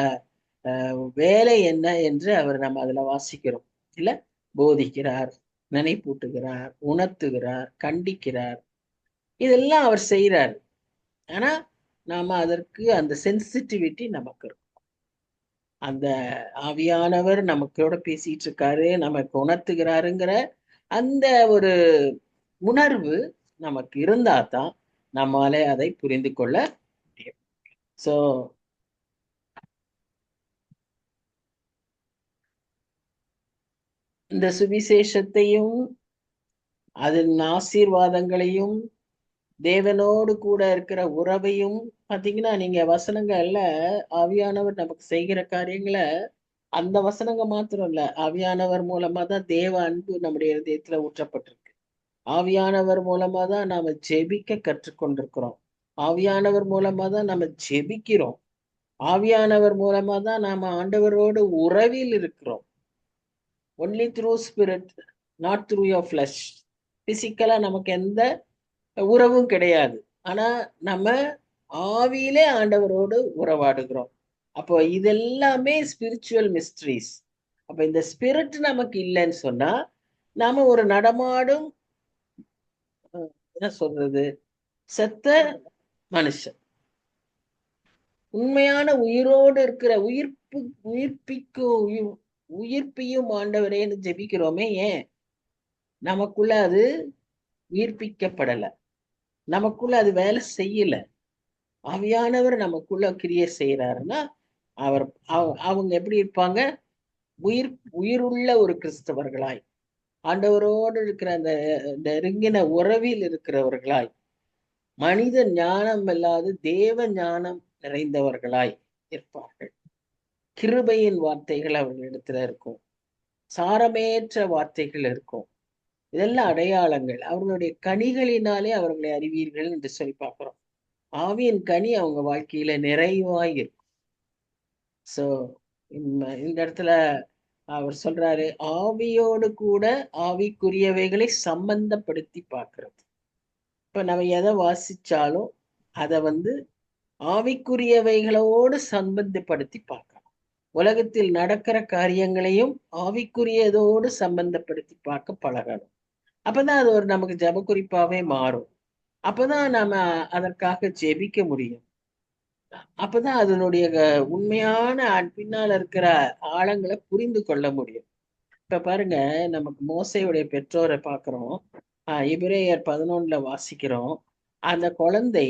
[SPEAKER 3] வேலை என்ன என்று நம்ம அதுல வாசிக்கிறோம் இல்ல. போதிக்கிறார், நினைப்பூட்டுகிறார், உணர்த்துகிறார், கண்டிக்கிறார், இதெல்லாம் அவர் செய்யறாரு. ஆனா நாம அதற்கு அந்த சென்சிட்டிவிட்டி நமக்கு இருக்கும். அந்த ஆவியானவர் நமக்கோட பேசிட்டு இருக்காரு, நமக்கு உணர்த்துகிறாருங்கிற அந்த ஒரு உணர்வு நமக்கு இருந்தா தான் நம்மாலே அதை புரிந்து கொள்ள முடியும். சோ இந்த சுவிசேஷத்தையும் அதன் ஆசீர்வாதங்களையும் தேவனோடு கூட இருக்கிற உறவையும் பாத்தீங்கன்னா, நீங்க வசனங்கள்ல ஆவியானவர் நமக்கு செய்கிற காரியங்களை அந்த வசனங்க மாத்திரம் இல்ல, ஆவியானவர் மூலமா தான் தேவ அன்பு நம்முடைய இதயத்துல ஊற்றப்பட்டிருக்கு. ஆவியானவர் மூலமா தான் நாம ஜெபிக்க கற்றுக்கொண்டிருக்கிறோம். ஆவியானவர் மூலமா தான் நம்ம ஜெபிக்கிறோம். ஆவியானவர் மூலமா தான் நாம ஆண்டவரோடு உறவில் இருக்கிறோம். Only through spirit, not through your flesh. பிசிக்கலா நமக்கு எந்த உறவும் கிடையாது. ஆனா நம்ம ஆவியிலே ஆண்டவரோடு உறவாடுகிறோம். அப்போ இதெல்லாமே ஸ்பிரிச்சுவல் மிஸ்ட்ரீஸ். அப்ப இந்த ஸ்பிரிட் நமக்கு இல்லைன்னு சொன்னா நாம ஒரு நடமாடும் என்ன சொல்றது, செத்த மனுஷன். உண்மையான உயிரோடு இருக்கிற உயிர்ப்பியும் ஆண்டவரேன்னு ஜெபிக்கிறோமே, ஏன்? நமக்குள்ள அது உயிர்ப்பிக்கப்படல, நமக்குள்ள அது வேலை செய்யல. ஆவியானவர் நமக்குள்ள கிரியை செய்யறாருன்னா அவங்க எப்படி இருப்பாங்க? உயிருள்ள ஒரு கிறிஸ்தவர்களாய், ஆண்டவரோடு இருக்கிற அந்த நெருங்கின உறவில் இருக்கிறவர்களாய், மனித ஞானம் இல்லாது தேவ ஞானம் நிறைந்தவர்களாய் இருப்பார்கள். கிருபையின் வார்த்தைகள் அவர்களிடத்துல இருக்கும், சாரமேற்ற வார்த்தைகள் இருக்கும். இதெல்லாம் அடையாளங்கள். அவர்களுடைய கனிகளினாலே அவர்களை அறிவீர்கள் என்று சொல்லி பார்க்கிறோம். ஆவியின் கனி அவங்க வாழ்க்கையில நிறைவாய் இருக்கும். சோ இந்த இடத்துல அவர் சொல்றாரு, ஆவியோடு கூட ஆவிக்குரியவைகளை சம்பந்தப்படுத்தி பார்க்கிறது. இப்ப நம்ம எதை வாசிச்சாலும் அதை ஆவிக்குரியவைகளோடு சம்பந்தப்படுத்தி பார்க்கணும். உலகத்தில் நடக்கிற காரியங்களையும் ஆவிக்குரியதோடு சம்பந்தப்படுத்தி பார்க்க பழகணும். அப்பதான் அது ஒரு நமக்கு ஜப குறிப்பாவே மாறும். அப்பதான் நாம அதற்காக ஜெபிக்க முடியும். அப்பதான் அதனுடைய உண்மையான பின்னால இருக்கிற ஆழங்களை புரிந்து கொள்ள முடியும். இப்ப பாருங்க, நமக்கு மோசையுடைய பெற்றோரை பார்க்கிறோம். எபிரேயர் 11 வாசிக்கிறோம். அந்த குழந்தை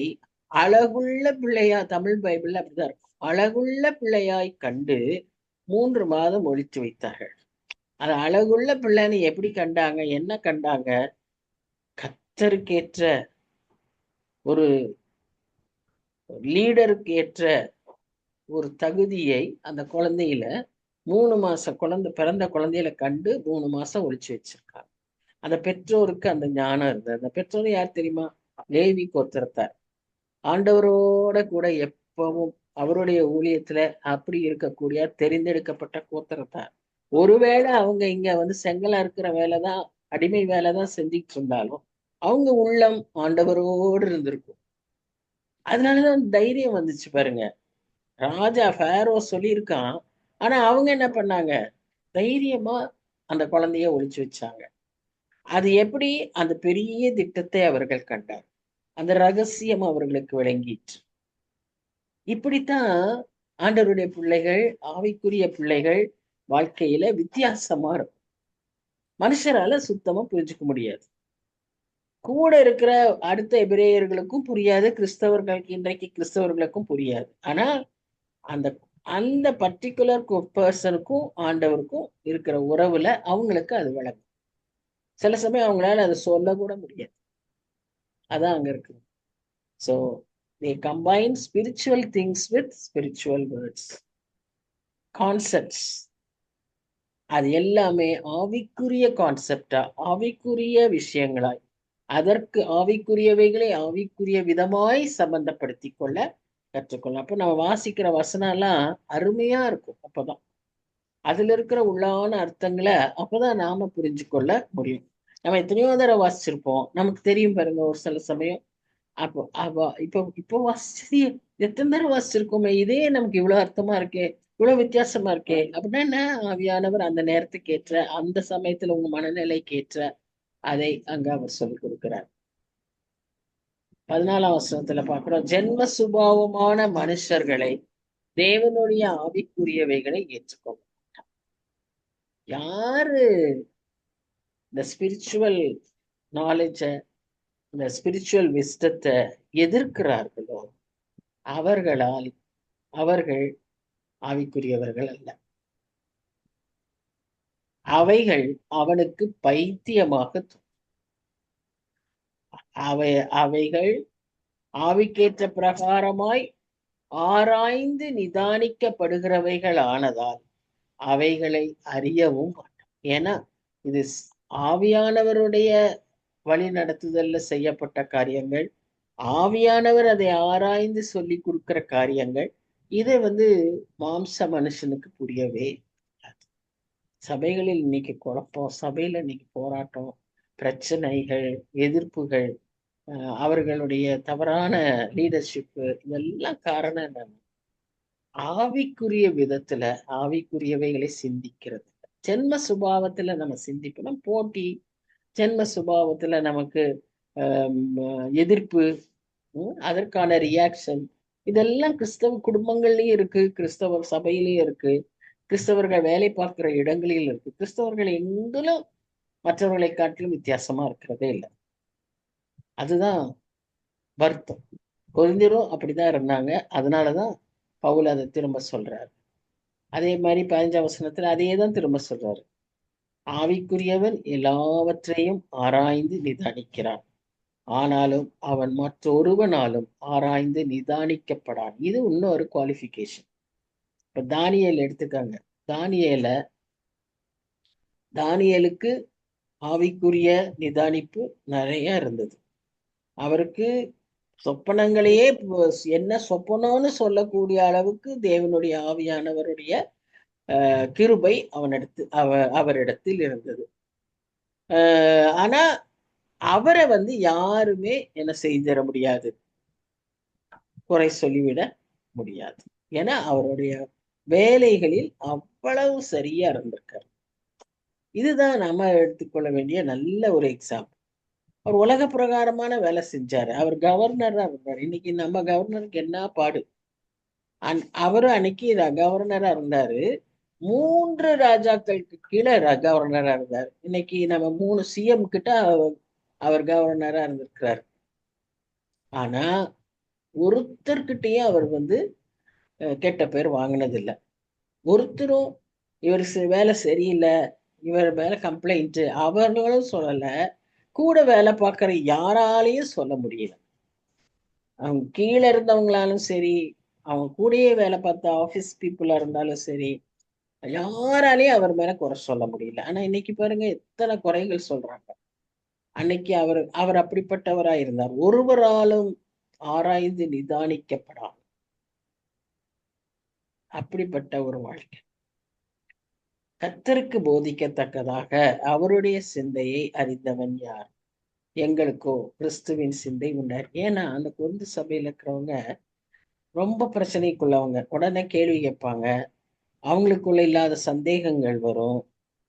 [SPEAKER 3] அழகுள்ள பிள்ளையா, தமிழ் பைபிள்ல அப்படிதான் இருக்கும், அழகுள்ள பிள்ளையாய் கண்டு 3 மாதம் ஒழித்து வைத்தார்கள். அது அழகுள்ள பிள்ளைன்னு எப்படி கண்டாங்க? என்ன கண்டாங்க? கர்த்தருக்கேற்ற ஒரு லீடருக்கு ஏற்ற ஒரு தகுதியை அந்த குழந்தையில 3 மாசம் பிறந்த குழந்தையில கண்டு 3 மாசம் ஒழிச்சு வச்சிருக்காங்க. அந்த பெற்றோருக்கு அந்த ஞானம் இருந்தது. அந்த பெற்றோர் யார் தெரியுமா? லேவி கோத்திரத்தார். ஆண்டவரோட கூட எப்பவும் அவருடைய ஊழியத்துல அப்படி இருக்கக்கூடிய தெரிந்தெடுக்கப்பட்ட கோத்திரத்தார். ஒருவேளை அவங்க இங்க செங்கலா இருக்கிற வேலைதான், அடிமை வேலைதான் செஞ்சுட்டு இருந்தாலும் அவங்க உள்ளம் ஆண்டவரோடு இருந்திருக்கும். அதனாலதான் தைரியம் வந்துச்சு பாருங்க. ராஜா ஃபேரோ சொல்லியிருக்கான், ஆனா அவங்க என்ன பண்ணாங்க? தைரியமா அந்த குழந்தைய ஒழிச்சு வச்சாங்க. அது எப்படி? அந்த பெரிய திட்டத்தை அவர்கள் கண்டார், அந்த ரகசியம் அவர்களுக்கு விளங்கிற்று. இப்படித்தான் ஆண்டவருடைய பிள்ளைகள், ஆவிக்குரிய பிள்ளைகள் வாழ்க்கையில வித்தியாசமா இருக்கும். மனுஷரால சுத்தமா புரிஞ்சுக்க முடியாது. கூட இருக்கிற அடுத்த எபிரேயர்களுக்கும் புரியாது, இன்றைக்கு கிறிஸ்தவர்களுக்கும் புரியாது. ஆனா அந்த அந்த பர்டிகுலர் பர்சனுக்கும் ஆண்டவருக்கும் இருக்கிற உறவுல அவங்களுக்கு அது விளங்கும். சில சமயம் அவங்களால அதை சொல்ல கூட முடியாது. அதான் அங்க இருக்கு. So they combine spiritual things with spiritual words, concepts. அது எல்லாமே ஆவிக்குரிய கான்செப்டா, ஆவிக்குரிய விஷயங்களாய் அதற்கு ஆவிக்குரியவைகளை ஆவிக்குரிய விதமாய் சம்பந்தப்படுத்தி கொள்ள கற்றுக்கொள்ளும். அப்ப நம்ம வாசிக்கிற வசனம் எல்லாம் அருமையா இருக்கும். அப்பதான் அதுல இருக்கிற உள்ளான அர்த்தங்களை அப்பதான் நாம புரிஞ்சு கொள்ள முடியும். நம்ம எத்தனையோ தடவை வாசிச்சிருப்போம், நமக்கு தெரியும் பாருங்க. ஒரு சில சமயம் இப்போ வாசிச்சது எத்தனை தடவை வாசிச்சிருக்கோமே, இதே நமக்கு இவ்வளவு அர்த்தமா இருக்கே, இவ்வளவு வித்தியாசமா இருக்கே. அப்படின்னா என்ன? ஆவியானவர் அந்த நேரத்துக்கு ஏற்ற, அந்த சமயத்துல உங்க மனநிலைக்கு ஏற்ற அதை அங்க அவர் சொல்லிக் கொடுக்கிறார். 14ஆம் வசனத்துல பாக்குறோம், ஜென்ம சுபாவமான மனுஷர்களை தேவனுடைய ஆவிக்குரியவைகளை ஏற்றுக்கொள்ளும். யாரு இந்த ஸ்பிரிச்சுவல் நாலேஜ, இந்த ஸ்பிரிச்சுவல் விஸ்டத்தை எதிர்க்கிறார்களோ அவர்கள் ஆவிக்குரியவர்கள் அல்ல. அவைகள் அவனுக்கு பைத்தியமாக அவைகள் ஆவிக்கேற்ற பிரகாரமாய் ஆராய்ந்து நிதானிக்கப்படுகிறவைகள் ஆனதால் அவைகளை அறியவும் மாட்டான். ஏன்னா இது ஆவியானவருடைய வழி நடத்துதல்ல செய்யப்பட்ட காரியங்கள், ஆவியானவர் அதை ஆராய்ந்து சொல்லி கொடுக்கிற காரியங்கள். இதை மாம்ச மனுஷனுக்கு புரியவே. சபைகளில் இன்னைக்கு குழப்பம், சபையில இன்னைக்கு போராட்டம், பிரச்சனைகள், எதிர்ப்புகள், அவர்களுடைய தவறான லீடர்ஷிப், இதெல்லாம் காரணம் என்னன்னா ஆவிக்குரிய விதத்துல ஆவிக்குரியவைகளை சிந்திக்கிறது. ஜென்ம சுபாவத்துல நம்ம சிந்திப்போம் போட்டி, ஜென்ம சுபாவத்துல நமக்கு எதிர்ப்பு, அதற்கான ரியாக்ஷன், இதெல்லாம் கிறிஸ்தவ குடும்பங்கள்லயும் இருக்கு, கிறிஸ்தவ சபையிலயும் இருக்கு, கிறிஸ்தவர்கள் வேலை பார்க்கிற இடங்களில் இருக்கு. கிறிஸ்தவர்கள் எங்கிலும் மற்றவர்களை காட்டிலும் வித்தியாசமா இருக்கிறதே இல்லை. அதுதான் வருத்தம். கொரிந்தியரும் அப்படிதான் இருந்தாங்க. அதனாலதான் பவுல் அதை திரும்ப சொல்றாரு. அதே மாதிரி 15ஆம் வசனத்துல அதையேதான் திரும்ப சொல்றாரு. ஆவிக்குரியவன் எல்லாவற்றையும் ஆராய்ந்து நிதானிக்கிறான், ஆனாலும் அவன் மற்றொருவனாலும் ஆராய்ந்து நிதானிக்கப்படான். இது இன்னொரு குவாலிஃபிகேஷன். இப்ப தானியேல் எடுத்துக்காங்க. தானியேலுக்கு ஆவிக்குரிய நிதானிப்பு நிறைய இருந்தது. அவருக்கு சொப்பனங்களையே என்ன சொப்பனம்னு சொல்லக்கூடிய அளவுக்கு தேவனுடைய ஆவியானவருடைய கிருபை அவரிடத்தில் இருந்தது. ஆனா அவரை யாருமே என்ன செய்திட முடியாது, குறை சொல்லிவிட முடியாது. ஏன்னா அவருடைய வேலைகளில் அவ்வளவு சரியா இருந்திருக்காரு. இதுதான் நாம எடுத்துக்கொள்ள வேண்டிய நல்ல ஒரு எக்ஸாம்பிள். அவர் உலக பிரகாரமான வேலை செஞ்சாரு. அவர் கவர்னரா இருந்தார். இன்னைக்கு நம்ம கவர்னருக்கு என்ன பாடு. அவரும் அன்னைக்கு கவர்னரா இருந்தாரு. 3 ராஜாக்களுக்கு கீழே கவர்னரா இருந்தார். இன்னைக்கு நம்ம 3 சிஎம் கிட்ட அவர் கவர்னரா இருந்திருக்கிறார். ஆனா ஒருத்தர்கிட்டயும் அவர் கெட்ட பேர் வாங்கினதில்லை. ஒருத்தரும் இவர் வேலை சரியில்லை, இவர் மேல கம்ப்ளைண்ட் அவர்களும் சொல்லல, கூட வேலை பார்க்கிற யாராலையும் சொல்ல முடியல. அவங்க கீழே இருந்தவங்களாலும் சரி, அவங்க கூடயே வேலை பார்த்த ஆபீஸ் பீப்புளா இருந்தாலும் சரி, யாராலையும் அவர் மேல குறை சொல்ல முடியல. ஆனா இன்னைக்கு பாருங்க எத்தனை குறைகள் சொல்றாங்க. அன்னைக்கு அவர் அப்படிப்பட்டவரா இருந்தார். ஒருவராலும் ஆராய்ந்து நிதானிக்கப்படாது. அப்படிப்பட்ட ஒரு வாழ்க்கை. கர்த்தருக்கு போதிக்கத்தக்கதாக அவருடைய சிந்தையை அறிந்தவன் யார்? எங்களுக்கோ கிறிஸ்துவின் சிந்தை உண்டார். ஏன்னா அந்த கொந்து சபையில இருக்கிறவங்க ரொம்ப பிரச்சனைக்குள்ளவங்க. உடனே கேள்வி கேட்பாங்க, அவங்களுக்குள்ள இல்லாத சந்தேகங்கள் வரும்,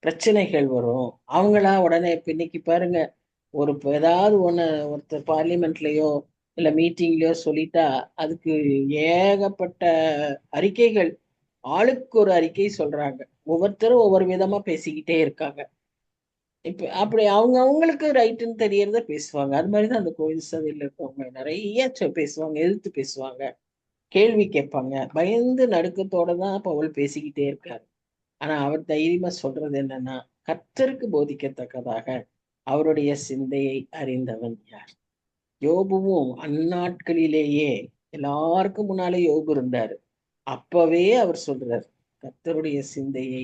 [SPEAKER 3] பிரச்சனைகள் வரும். அவங்களா உடனே இப்ப இன்னைக்கு பாருங்க, ஏதாவது ஒருத்தர் பார்லிமெண்ட்லயோ இல்ல மீட்டிங்லயோ சொல்லிட்டா அதுக்கு ஏகப்பட்ட அறிக்கைகள், ஆளுக்கு ஒரு அறிக்கை சொல்றாங்க. ஒவ்வொருத்தரும் ஒவ்வொரு விதமா பேசிக்கிட்டே இருக்காங்க. இப்ப அப்படி அவங்களுக்கு ரைட்டுன்னு தெரியறத பேசுவாங்க. அது மாதிரிதான் அந்த கோயில் சபையில இருக்கவங்க நிறைய பேசுவாங்க, எதிர்த்து பேசுவாங்க, கேள்வி கேட்பாங்க. பயந்து நடுக்கத்தோட தான் பவுல் பேசிக்கிட்டே இருக்காரு. ஆனா அவர் தைரியமா சொல்றது என்னன்னா, கர்த்தருக்கு போதிக்கத்தக்கதாக அவருடைய சிந்தையை அறிந்தவன் யார்? யோபுவும் அந்நாட்களிலேயே எல்லாருக்கும் முன்னாலே யோபு இருந்தாரு. அப்பவே அவர் சொல்றார், கர்த்தருடைய சிந்தையை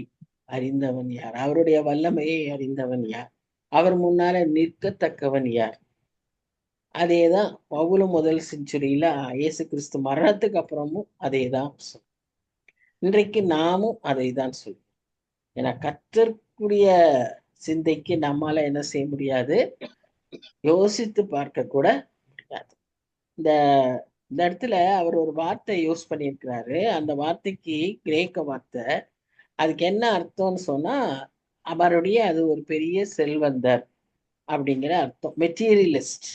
[SPEAKER 3] அறிந்தவன் யார்? அவருடைய வல்லமையை அறிந்தவன் யார்? அவர் முன்னால நிற்கத்தக்கவன் யார்? அதேதான் பவுலும் முதல் செஞ்சுரியில இயேசு கிறிஸ்து மரணத்துக்கு அப்புறமும் அதே தான் சொல்லும். இன்றைக்கு நாமும் அதை தான் சொல்லுவோம். ஏன்னா கர்த்தருக்குரிய சிந்தைக்கு நம்மால என்ன செய்ய முடியாது, யோசித்து பார்க்க கூட முடியாது. இந்த இந்த இடத்துல அவர் ஒரு வார்த்தை யூஸ் பண்ணியிருக்கிறாரு. அந்த வார்த்தைக்கு கிரேக்க வார்த்தை, அதுக்கு என்ன அர்த்தம்னு சொன்னா, அவருடைய அது ஒரு பெரிய செல்வந்தர் அப்படிங்கிற அர்த்தம். மெட்டீரியலிஸ்ட்,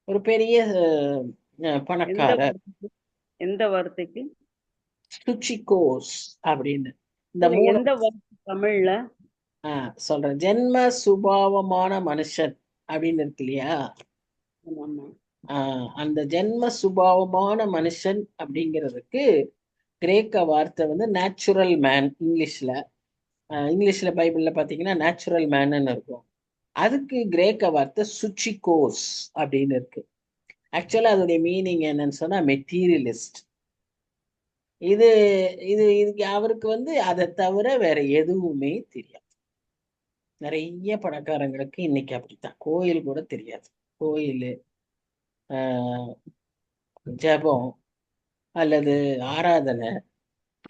[SPEAKER 3] ஒரு பெரிய
[SPEAKER 1] எந்த
[SPEAKER 3] பணக்காரர்.
[SPEAKER 1] வார்த்தைக்கு? எந்த வார்த்தைக்கு?
[SPEAKER 3] சுச்சிகோஸ் அப்படின்னு இந்த
[SPEAKER 1] இல்ல,
[SPEAKER 3] மூணு
[SPEAKER 1] எந்த வார்த்தை தமிழ்ல?
[SPEAKER 3] சொல்றேன். ஜென்ம சுபாவமான மனுஷன் அப்படின்னு இருக்கு இல்லையா?
[SPEAKER 1] ஆமா, ஆமா.
[SPEAKER 3] அந்த ஜென்ம சுபாவமான மனுஷன் அப்படிங்கிறதுக்கு கிரேக்க வார்த்தை வந்து நேச்சுரல் மேன். இங்கிலீஷ்ல பைபிள்ல பாத்தீங்கன்னா நேச்சுரல் மேன்னு இருக்கும். அதுக்கு கிரேக்க வார்த்தை சுச்சிகோஸ் அப்படின்னு இருக்கு. ஆக்சுவலா அதோடைய மீனிங் என்னன்னு சொன்னா மெட்டீரியலிஸ்ட். இது இது இதுக்கு அவருக்கு வந்து அதை தவிர வேற எதுவுமே தெரியாது. நிறைய பணக்காரங்களுக்கு இன்னைக்கு அப்படித்தான், கோயில் கூட தெரியாது. கோயில், ஜபம் அல்லது ஆராதனை,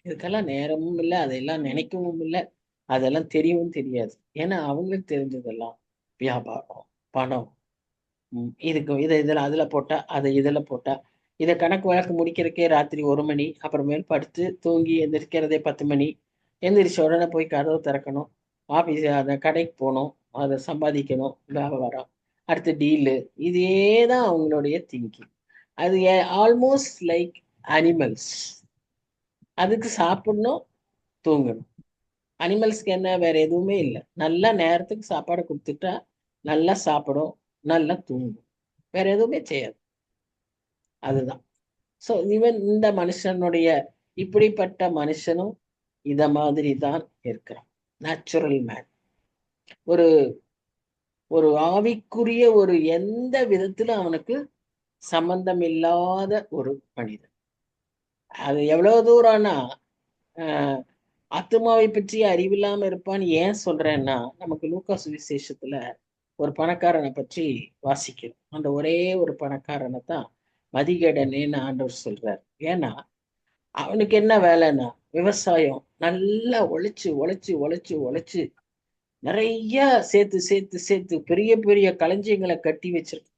[SPEAKER 3] இதுக்கெல்லாம் நேரமும் இல்லை, அதையெல்லாம் நினைக்கவும் இல்லை, அதெல்லாம் தெரியவும் தெரியாது. ஏன்னா அவங்களுக்கு தெரிஞ்சதெல்லாம் வியாபாரம், பணம். இதில் அதில் போட்டா, அதை இதில் போட்டா, இதை கணக்கு வழக்கு முடிக்கிறதுக்கே ராத்திரி 1 மணி, அப்புறமேல் படுத்து தூங்கி எந்திரிக்கிறதே 10 மணி. எந்திரிச்ச உடனே போய் கதவை திறக்கணும், ஆஃபீஸ் அந்த கடைக்கு போகணும், அதை சம்பாதிக்கணும், வியாபாரம், அடுத்து டீலு. இதே தான் அவங்களுடைய திங்கிங். அது ஆல்மோஸ்ட் லைக் அனிமல்ஸ். அதுக்கு சாப்பிடணும், தூங்கணும். அனிமல்ஸ்க்கு என்ன வேற எதுவுமே இல்லை. நல்லா நேரத்துக்கு சாப்பாடு கொடுத்துட்டா நல்லா சாப்பிடும், நல்லா தூங்கும், வேற எதுவுமே செய்யாது. அதுதான். ஸோ இவன் இந்த மனுஷனுடைய இப்படிப்பட்ட மனுஷனும் இத மாதிரி தான் இருக்கிறான். Natural man. ஒரு ஒரு ஆவிக்குரிய ஒரு எந்த விதத்துல அவனுக்கு சம்பந்தம் இல்லாத ஒரு மனிதன். அது எவ்வளவு தூரம்னா, ஆத்மாவை பற்றி அறிவில்லாம இருப்பான்னு ஏன் சொல்றேன்னா, நமக்கு லூக்கா சுவிசேஷத்துல ஒரு பணக்காரனை பற்றி வாசிக்கிறோம். அந்த ஒரே ஒரு பணக்காரனை தான் மதிகடனேன்னு ஆண்டவர் சொல்றாரு. ஏன்னா அவனுக்கு என்ன வேலைன்னா விவசாயம். நல்லா உழைச்சு உழைச்சு உழைச்சு உழைச்சு நிறைய சேர்த்து சேர்த்து சேர்த்து பெரிய பெரிய களஞ்சியங்களை கட்டி வச்சிருக்கான்.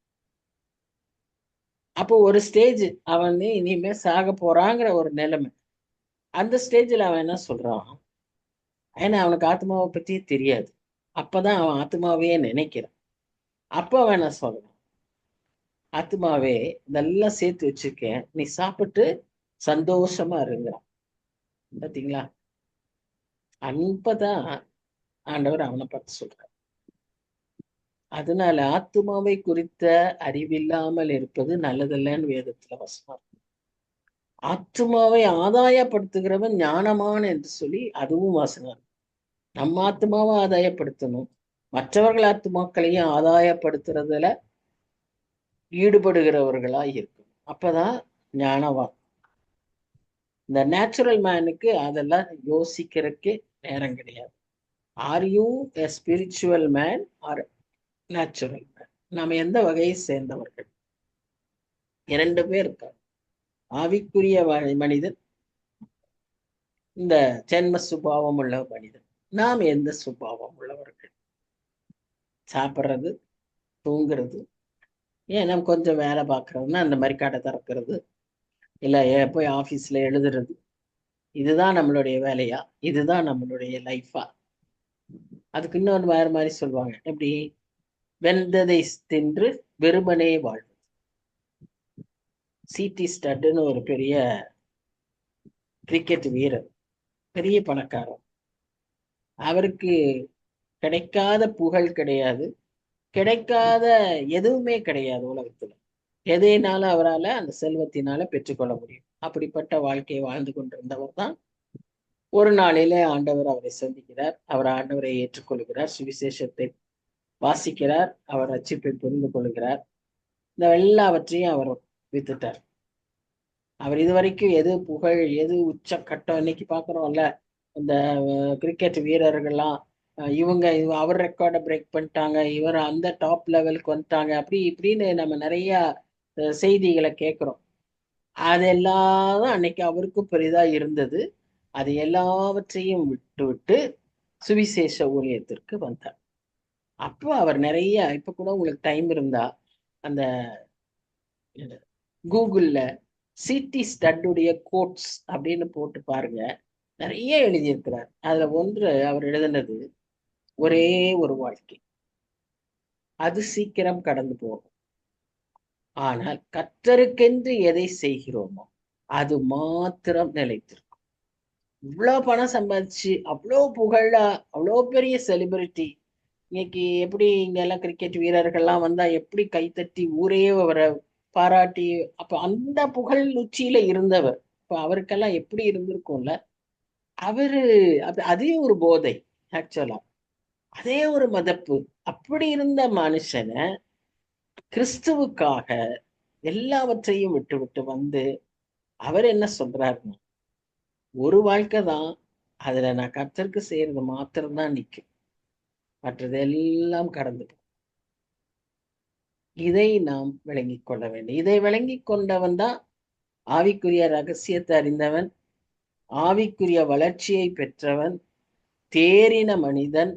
[SPEAKER 3] அப்போ ஒரு ஸ்டேஜ் அவன் இனிமே சாக போறாங்கிற ஒரு நிலைமை. அந்த ஸ்டேஜில் அவன் என்ன சொல்றான், ஏன்னா அவனுக்கு ஆத்மாவை பற்றியே தெரியாது. அப்பதான் அவன் ஆத்மாவையே நினைக்கிறான். அப்ப அவன் என்ன சொல்றான், ஆத்மாவே இதெல்லாம் சேர்த்து வச்சிருக்கேன், நீ சாப்பிட்டு சந்தோஷமா இருங்கிறான். பாத்தீங்களா? அப்பதான் ஆண்டவர் அவனை பார்த்து சொல்றார். அதனால ஆத்மாவை குறித்த அறிவில்லாமல் இருப்பது நல்லதில்லைன்னு வேதத்துல வசனம். ஆத்மாவை ஆதாயப்படுத்துகிறவன் ஞானமான என்று சொல்லி அதுவும் வசனம். நம்ம ஆத்மாவை ஆதாயப்படுத்தணும், மற்றவர்கள் ஆத்மாக்களையும் ஆதாயப்படுத்துறதுல ஈடுபடுகிறவர்களா இருக்கணும். அப்பதான் ஞானவான். இந்த நேச்சுரல் மேனுக்கு அதெல்லாம் யோசிக்கிறதுக்கு நேரம் கிடையாது. Are you a spiritual man or natural man? நாம எந்த வகையை சேர்ந்தவர்கள்? 2 பேர் இருக்காங்க. ஆவிக்குரிய மனிதன், இந்த ஜென்ம சுபாவம் உள்ள மனிதன். நாம் எந்த சுபாவம் உள்ளவர்கள்? சாப்பிட்றது, தூங்குறது, ஏன் நம்ம கொஞ்சம் வேலை பார்க்கறதுன்னா அந்த மாதிரி கடை திறக்கிறது, இல்லை போய் ஆஃபீஸில் எழுதுறது, இதுதான் நம்மளுடைய வேலையா? இதுதான் நம்மளுடைய லைஃபா? அதுக்கு இன்னொன்று வேற மாதிரி சொல்லுவாங்க. எப்படி? வெந்ததை தின்று வெறுமனே வாழ்வு. சிடி ஸ்டட்னு ஒரு பெரிய கிரிக்கெட் வீரர், பெரிய பணக்காரர். அவருக்கு கிடைக்காத புகழ் கிடையாது, கிடைக்காத எதுவுமே கிடையாது உலகத்துல. எதைனாலும் அவரால் அந்த செல்வத்தினால பெற்றுக்கொள்ள முடியும். அப்படிப்பட்ட வாழ்க்கையை வாழ்ந்து கொண்டிருந்தவர் தான் ஒரு நாளில ஆண்டவர் அவரை சந்திக்கிறார். அவர் ஆண்டவரை ஏற்றுக்கொள்கிறார், சுவிசேஷத்தை வாசிக்கிறார், அவர் ரட்சிப்பை புரிந்து கொள்கிறார். இந்த எல்லாவற்றையும் அவர் வித்துட்டார். அவர் இதுவரைக்கும் எது புகழ், எது உச்ச கட்டம், இன்னைக்கு பார்க்குறோம்ல இந்த கிரிக்கெட் வீரர்கள்லாம் அவர் ரெக்கார்டை பிரேக் பண்ணிட்டாங்க, இவர் அந்த டாப் லெவலுக்கு வந்துட்டாங்க, அப்படி இப்படின்னு நம்ம நிறைய செய்திகளை கேட்குறோம். அதெல்லாம் அன்னைக்கு அவருக்கு பெரிதா இருந்தது. அது எல்லாவற்றையும் விட்டு விட்டு சுவிசேஷ ஊழியத்திற்கு வந்தார். அப்போ அவர் நிறைய, இப்ப கூட உங்களுக்கு டைம் இருந்தா அந்த கூகுள்ல சிடி ஸ்டட்டுடைய கோட்ஸ் அப்படின்னு போட்டு பாருங்க, நிறைய எழுதியிருக்கிறார். அதுல ஒன்று அவர் எழுதினது, ஒரே ஒரு வாழ்க்கை, அது சீக்கிரம் கடந்து போகும். ஆனால் கர்த்தருக்கென்று எதை செய்கிறோமோ அது மாத்திரம் நிலைத்திருக்கும். இவ்வளவு பணம் சம்பாதிச்சு, அவ்வளோ புகழா, அவ்வளோ பெரிய செலிபிரிட்டி, இன்னைக்கு எப்படி இங்க எல்லாம் கிரிக்கெட் வீரர்கள்லாம் வந்தா எப்படி கைத்தட்டி ஊரே அவரை பாராட்டி, அப்ப அந்த புகழ் உச்சியில இருந்தவர், இப்ப அவருக்கெல்லாம் எப்படி இருந்திருக்கும்ல. அவரு அதே ஒரு போதை, ஆக்சுவலா அதே ஒரு மதப்பு. அப்படி இருந்த மனுஷனை கிறிஸ்துவுக்காக எல்லாவற்றையும் விட்டு விட்டு வந்து அவர் என்ன சொல்றாருன்னா, ஒரு வாழ்க்கை தான், அதுல நான் கர்த்தருக்கு செய்யறது மாத்திரம்தான் நிக்கும், மற்றது எல்லாம் கடந்து போகும். இதை நாம் விளங்கிக் கொள்ள வேண்டும். இதை விளங்கி கொண்டவன் தான் ஆவிக்குரிய ரகசியத்தை அறிந்தவன், ஆவிக்குரிய வளர்ச்சியை பெற்றவன், தேறின மனிதன்,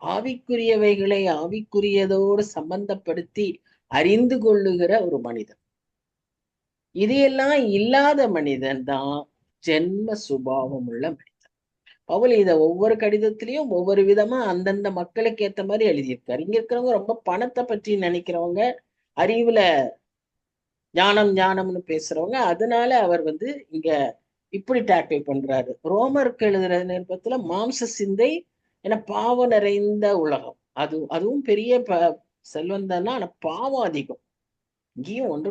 [SPEAKER 3] ஆவிக்குரியவைகளை ஆவிக்குரியதோடு சம்பந்தப்படுத்தி அறிந்து கொள்ளுகிற ஒரு மனிதன். இதையெல்லாம் இல்லாத மனிதன் தான் ஜென்ம சுபாவம் உள்ள மனிதன். பவுல் இதை ஒவ்வொரு கடிதத்திலையும் ஒவ்வொரு விதமா அந்தந்த மக்களுக்கு ஏத்த மாதிரி எழுதியிருக்காரு. இங்க இருக்கிறவங்க ரொம்ப பணத்தை பற்றி நினைக்கிறவங்க, அறிவுல ஞானம் ஞானம்னு பேசுறவங்க, அதனால அவர் இங்க இப்படி டேக்கிள் பண்றாரு. ரோமருக்கு எழுதுற நிருபத்துல மாம்ச சிந்தை என பாவம் நிறைந்த உலகம், அதுவும் பெரிய செல்வம் தானே, ஆனா பாவம் அதிகம். இங்கேயும் ஒன்று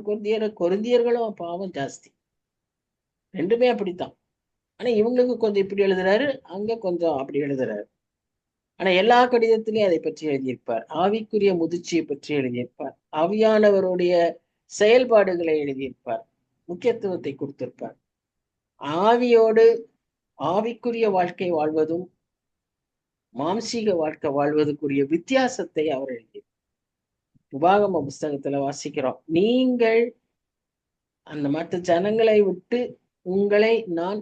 [SPEAKER 3] கொரிந்தியர்களும் பாவம் ஜாஸ்தி, ரெண்டுமே அப்படித்தான். ஆனா இவங்களுக்கு கொஞ்சம் இப்படி எழுதுறாரு, அங்க கொஞ்சம் அப்படி எழுதுறாரு. ஆனா எல்லா கடிதத்திலையும் அதை பற்றி எழுதியிருப்பார். ஆவிக்குரிய முதிர்ச்சியை பற்றி எழுதியிருப்பார், ஆவியானவருடைய செயல்பாடுகளை எழுதியிருப்பார், முக்கியத்துவத்தை கொடுத்திருப்பார். ஆவியோடு ஆவிக்குரிய வாழ்க்கை வாழ்வதும் மாம்சீக வாழ்க்கை வாழ்வதற்குரிய வித்தியாசத்தை அவர் எழுதியிருப்பார். உபாகம புஸ்தகத்துல வாசிக்கிறோம், நீங்கள் அந்த மற்ற ஜனங்களை விட்டு உங்களை நான்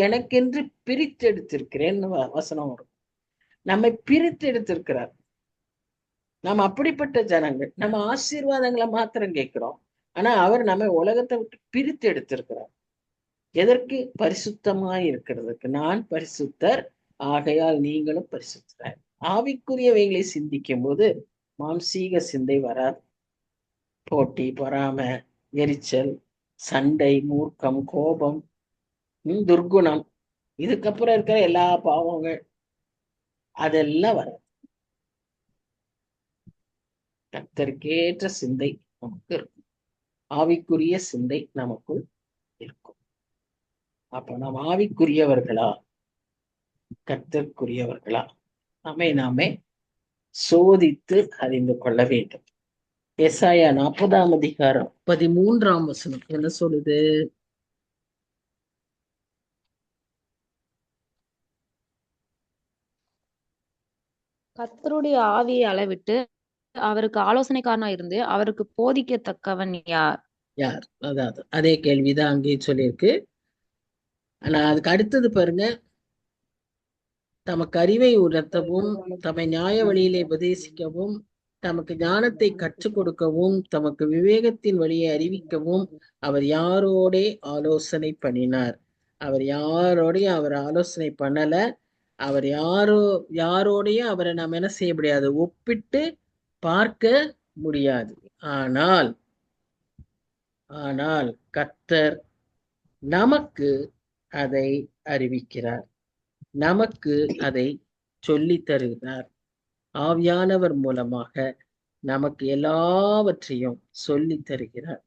[SPEAKER 3] எனக்கென்று பிரித்தெடுத்திருக்கிறேன்னு வசனம் வரும். நம்மை பிரித்தெடுத்திருக்கிறார். நம்ம அப்படிப்பட்ட ஜனங்கள், நம்ம ஆசீர்வாதங்களை மாத்திரம் கேட்கிறோம், ஆனா அவர் நம்ம உலகத்தை விட்டு பிரித்து எடுத்திருக்கிறார். எதற்கு? பரிசுத்தமாய் இருக்கிறதுக்கு. நான் பரிசுத்தர், ஆகையால் நீங்களும் பரிசுத்தர். ஆவிக்குரியவைகளை சிந்திக்கும் போது மாம்சீக சிந்தை வராது. போட்டி, பொறாமை, எரிச்சல், சண்டை, மூர்க்கம், கோபம், துர்குணம், இதுக்கப்புறம் இருக்கிற எல்லா பாவங்கள் அதெல்லாம் வராது. கர்த்தருக்கேற்ற சிந்தை நமக்கு இருக்கும், ஆவிக்குரிய சிந்தை நமக்குள் இருக்கும். அப்ப நாம் ஆவிக்குரியவர்களா கர்த்தருக்குரியவர்களா நாமே சோதித்து அறிந்து கொள்ள வேண்டும். எசாயா 40ஆம் அதிகாரம் 13ஆம் வசனம் என்ன சொல்லுது?
[SPEAKER 4] கர்த்தருடைய ஆவியை அளவிட்டு அவருக்கு ஆலோசனைக்காரனா இருந்து அவருக்கு போதிக்கத்தக்கவன் யார்?
[SPEAKER 3] யார்? அதாவது அதே கேள்விதான் அங்கேயும் சொல்லியிருக்கு. ஆனா அதுக்கு அடுத்தது பாருங்க, தமக்கு அறிவை உணர்த்தவும், தம்மை நியாய வழியிலே உபதேசிக்கவும், தமக்கு ஞானத்தை கற்றுக் கொடுக்கவும், தமக்கு விவேகத்தின் வழியை அறிவிக்கவும் அவர் யாரோடே ஆலோசனை பண்ணினார். அவர் யாரோடையும் அவர் ஆலோசனை பண்ணல. அவர் யாரோடையும் அவரை நாம் என்ன செய்ய முடியாது, ஒப்பிட்டு பார்க்க முடியாது. ஆனால் கர்த்தர் நமக்கு அதை அறிவிக்கிறார், நமக்கு அதை சொல்லி தருகிறார். ஆவியானவர் மூலமாக நமக்கு எல்லாவற்றையும் சொல்லி தருகிறார்.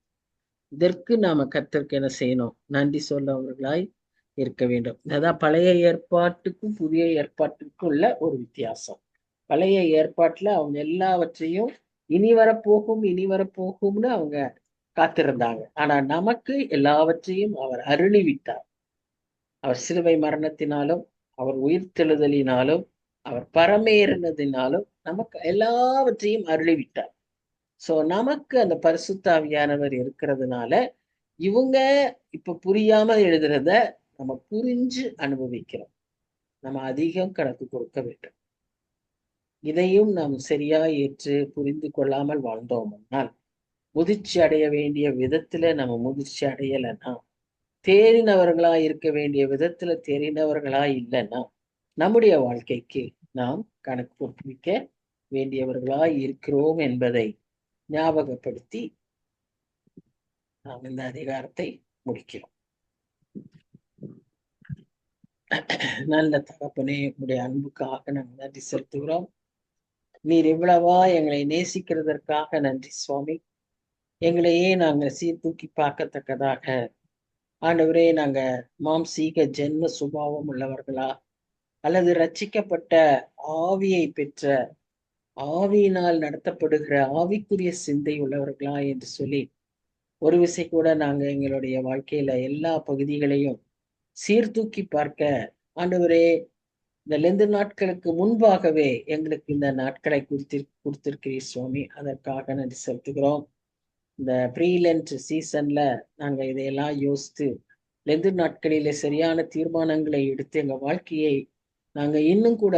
[SPEAKER 3] இதற்கு நாம கர்த்தருக்கு என்ன செய்யணும்? நன்றி சொல்லவர்களாய் இருக்க வேண்டும். அதான் பழைய ஏற்பாட்டுக்கும் புதிய ஏற்பாட்டுக்கும் உள்ள ஒரு வித்தியாசம். பழைய ஏற்பாட்டுல அவங்க எல்லாவற்றையும் இனி வரப்போகும்னு அவங்க காத்திருந்தாங்க. ஆனா நமக்கு எல்லாவற்றையும் அவர் அருளிவிட்டார். அவர் சிலுவை மரணத்தினாலும் அவர் உயிர்த்தெழுதலினாலும் அவர் பரமேறினதினாலும் நமக்கு எல்லாவற்றையும் அருளிவிட்டார். சோ நமக்கு அந்த பரிசுத்தாவியானவர் இருக்கிறதுனால இவங்க இப்ப புரியாம எழுதுறத நம்ம புரிஞ்சு அனுபவிக்கிறோம். நம்ம அதிகம் கணக்கு கொடுக்க வேண்டும். இதையும் நாம் சரியா ஏற்று புரிந்து கொள்ளாமல் வாழ்ந்தோம்னால் முதிர்ச்சி அடைய வேண்டிய விதத்துல நம்ம முதிர்ச்சி அடையலைன்னா, தேறினவர்களா இருக்க வேண்டிய விதத்துல தேறினவர்களா இல்லைன்னா நம்முடைய வாழ்க்கைக்கு நாம் கணக்கு ஒப்புவிக்க வேண்டியவர்களாய் இருக்கிறோம் என்பதை ஞாபகப்படுத்தி நாம் இந்த அதிகாரத்தை முடிக்கிறோம். நல்ல தகப்பனே, உடைய அன்புக்காக நாங்கள் நன்றி செலுத்துகிறோம். நீர் இவ்வளவா எங்களை நேசிக்கிறதற்காக நன்றி சுவாமி. எங்களையே நாங்கள் சீர்தூக்கி பார்க்கத்தக்கதாக ஆண்டவரே, நாங்க மாம்சீக ஜென்ம சுபாவம் உள்ளவர்களா அல்லது ரட்சிக்கப்பட்ட ஆவியை பெற்ற ஆவியினால் நடத்தப்படுகிற ஆவிக்குரிய சிந்தை உள்ளவர்களா என்று சொல்லி ஒரு விசை கூட நாங்க எங்களுடைய வாழ்க்கையில எல்லா பகுதிகளையும் சீர்தூக்கி பார்க்க ஆண்டவரே, இந்த லெந்து நாட்களுக்கு முன்பாகவே எங்களுக்கு இந்த நாட்களை கொடுத்திருக்கிறீர் சுவாமி. அதற்காக நன்றி செலுத்துகிறோம். இந்த ப்ரீலென்ட் சீசன்ல நாங்க இதையெல்லாம் யோசித்து லெந்து நாட்களிலே சரியான தீர்மானங்களை எடுத்து எங்க வாழ்க்கையை நாங்க இன்னும் கூட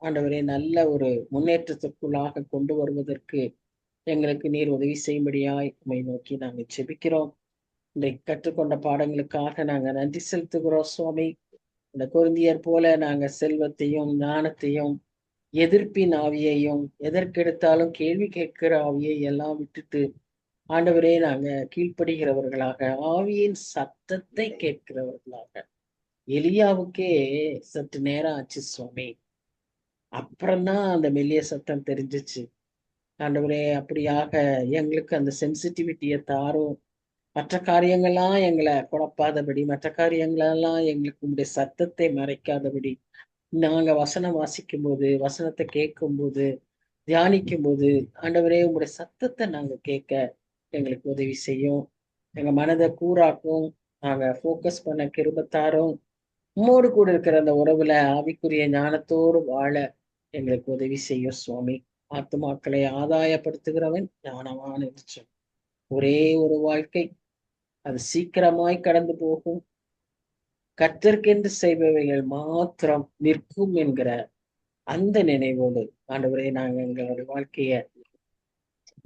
[SPEAKER 3] ஆண்டவரே நல்ல ஒரு முன்னேற்றத்திற்குள்ளாக கொண்டு வருவதற்கு எங்களுக்கு நீர் உதவி செய்யும்படியாய் உம்மை நோக்கி நாங்கள் செபிக்கிறோம். இன்றைக்கு கற்றுக்கொண்ட பாடங்களுக்காக நாங்க நன்றி செலுத்துகிறோம் சுவாமி. இந்த கொரிந்தியர் போல நாங்க செல்வத்தையும் ஞானத்தையும் எதிர்ப்பின் ஆவியையும் எதற்கெடுத்தாலும் கேள்வி கேட்கிற ஆவியை எல்லாம் விட்டுட்டு ஆண்டவரே நாங்க கீழ்ப்படுகிறவர்களாக ஆவியின் சத்தத்தை கேட்கிறவர்களாக. எலியாவுக்கே சற்று நேரம் ஆச்சு சுவாமி, அப்புறம்தான் அந்த மெல்லிய சத்தம் தெரிஞ்சிச்சு. ஆண்டவரே, அப்படியாக எங்களுக்கு அந்த சென்சிட்டிவிட்டியை தாரும். மற்ற காரியங்கள்லாம் எங்களை குழப்பாதபடி, மற்ற காரியங்களெல்லாம் எங்களுக்கு உங்களுடைய சத்தத்தை மறைக்காதபடி, நாங்க வசனம் வாசிக்கும் போது, வசனத்தை கேட்கும் போது, தியானிக்கும் போது ஆண்டவரே உங்களுடைய சத்தத்தை நாங்க கேட்க எங்களுக்கு உதவி செய்யும். எங்க மனதை கூறாக்கும். நாங்க ஃபோக்கஸ் பண்ண கிருபத்தாரும் உம்மோடு கூட இருக்கிற அந்த உறவுல ஆவிக்குரிய ஞானத்தோடு வாழ எங்களுக்கு உதவி செய்யும் சுவாமி. ஆத்துமாக்களை ஆதாயப்படுத்துகிறவன் ஞானவான் என்று ஒரே ஒரு வாழ்க்கை, அது சீக்கிரமாய் கடந்து போகும். கர்த்தருக்கென்று செய்பவைகள் மாத்திரம் நிற்கும் என்கிற அந்த நினைவோடு ஆண்டவரே நாங்கள் எங்களுடைய வாழ்க்கைய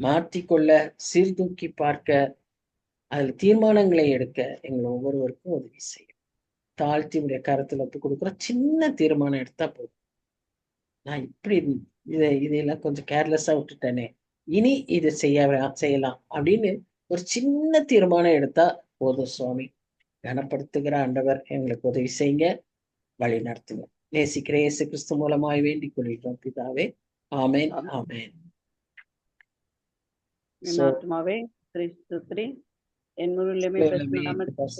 [SPEAKER 3] மாற்றிக்கொள்ள, சீர்தூக்கி பார்க்க, அதில் தீர்மானங்களை எடுக்க எங்களை ஒவ்வொருவருக்கும் உதவி செய்யும். தாழ்த்தி உடைய கருத்துல ஒப்பு கொடுக்குற சின்ன தீர்மானம் எடுத்தா போதும். நான் இப்படி இதையெல்லாம் கொஞ்சம் கேர்லெஸ்ஸா விட்டுட்டேனே, இனி இது செய்யலாம் அப்படின்னு ஒரு சின்ன தீர்மானம் எடுத்தா போதும் சுவாமி. கனப்படுத்துகிற ஆண்டவர் எங்களுக்கு உதவி செய்யுங்க, வழி நடத்துங்க. நேசிக்கிற இயேசு கிறிஸ்து மூலமாய் வேண்டிக் கொள்கிறோம் பிதாவே. ஆமேன், ஆமேன்.
[SPEAKER 1] என்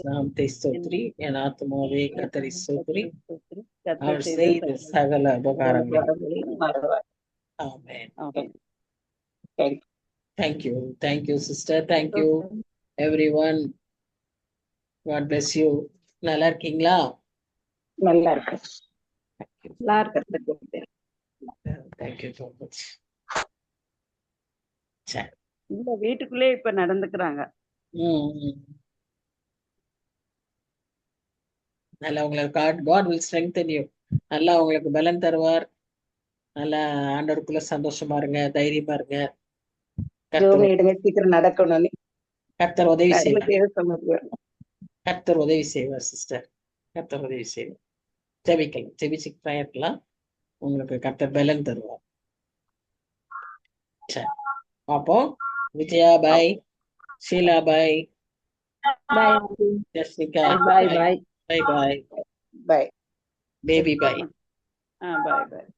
[SPEAKER 3] நாமத்தை ஸ்தோத்திரி, என் ஆத்துமாவே கர்த்தரை ஸ்தோத்திரி, அவர் செய்த சகல உபகாரங்களையும் மறவாதே. ஆமென். Thank you sister, thank you everyone. God bless you. நல்லா இருக்கீங்களா?
[SPEAKER 2] நல்லா இருக்கு.
[SPEAKER 3] Thank you so much.
[SPEAKER 1] இந்த வீட்டுக்குள்ளே இப்ப நடந்துக்கிறாங்க.
[SPEAKER 3] நல்லா உங்களுக்கு God will strengthen you. நல்லா உங்களுக்கு பலன் தருவார். நல்லா ஆண்டவருக்குள்ள சந்தோஷமா இருங்க, தைரியமா இருங்க.
[SPEAKER 2] சீக்கிரம் நடக்கணும்.
[SPEAKER 3] கர்த்தர் உதவி செய்வார். கர்த்தர் உதவி செய்வார் சிஸ்டர், கர்த்தர் உதவி செய்வார். ஜெபிக்கலாம், ஜெபிச்சு பிரயர்லாம் உங்களுக்கு கர்த்தர் பலன் தருவார். சரி, பாப்போம். விஜயா பாய், ஷீலா பாய், ஜெசிகா பாய், பாய் பாய்,
[SPEAKER 2] பாய்,
[SPEAKER 3] பேபி பாய்.
[SPEAKER 1] பாய் பாய்.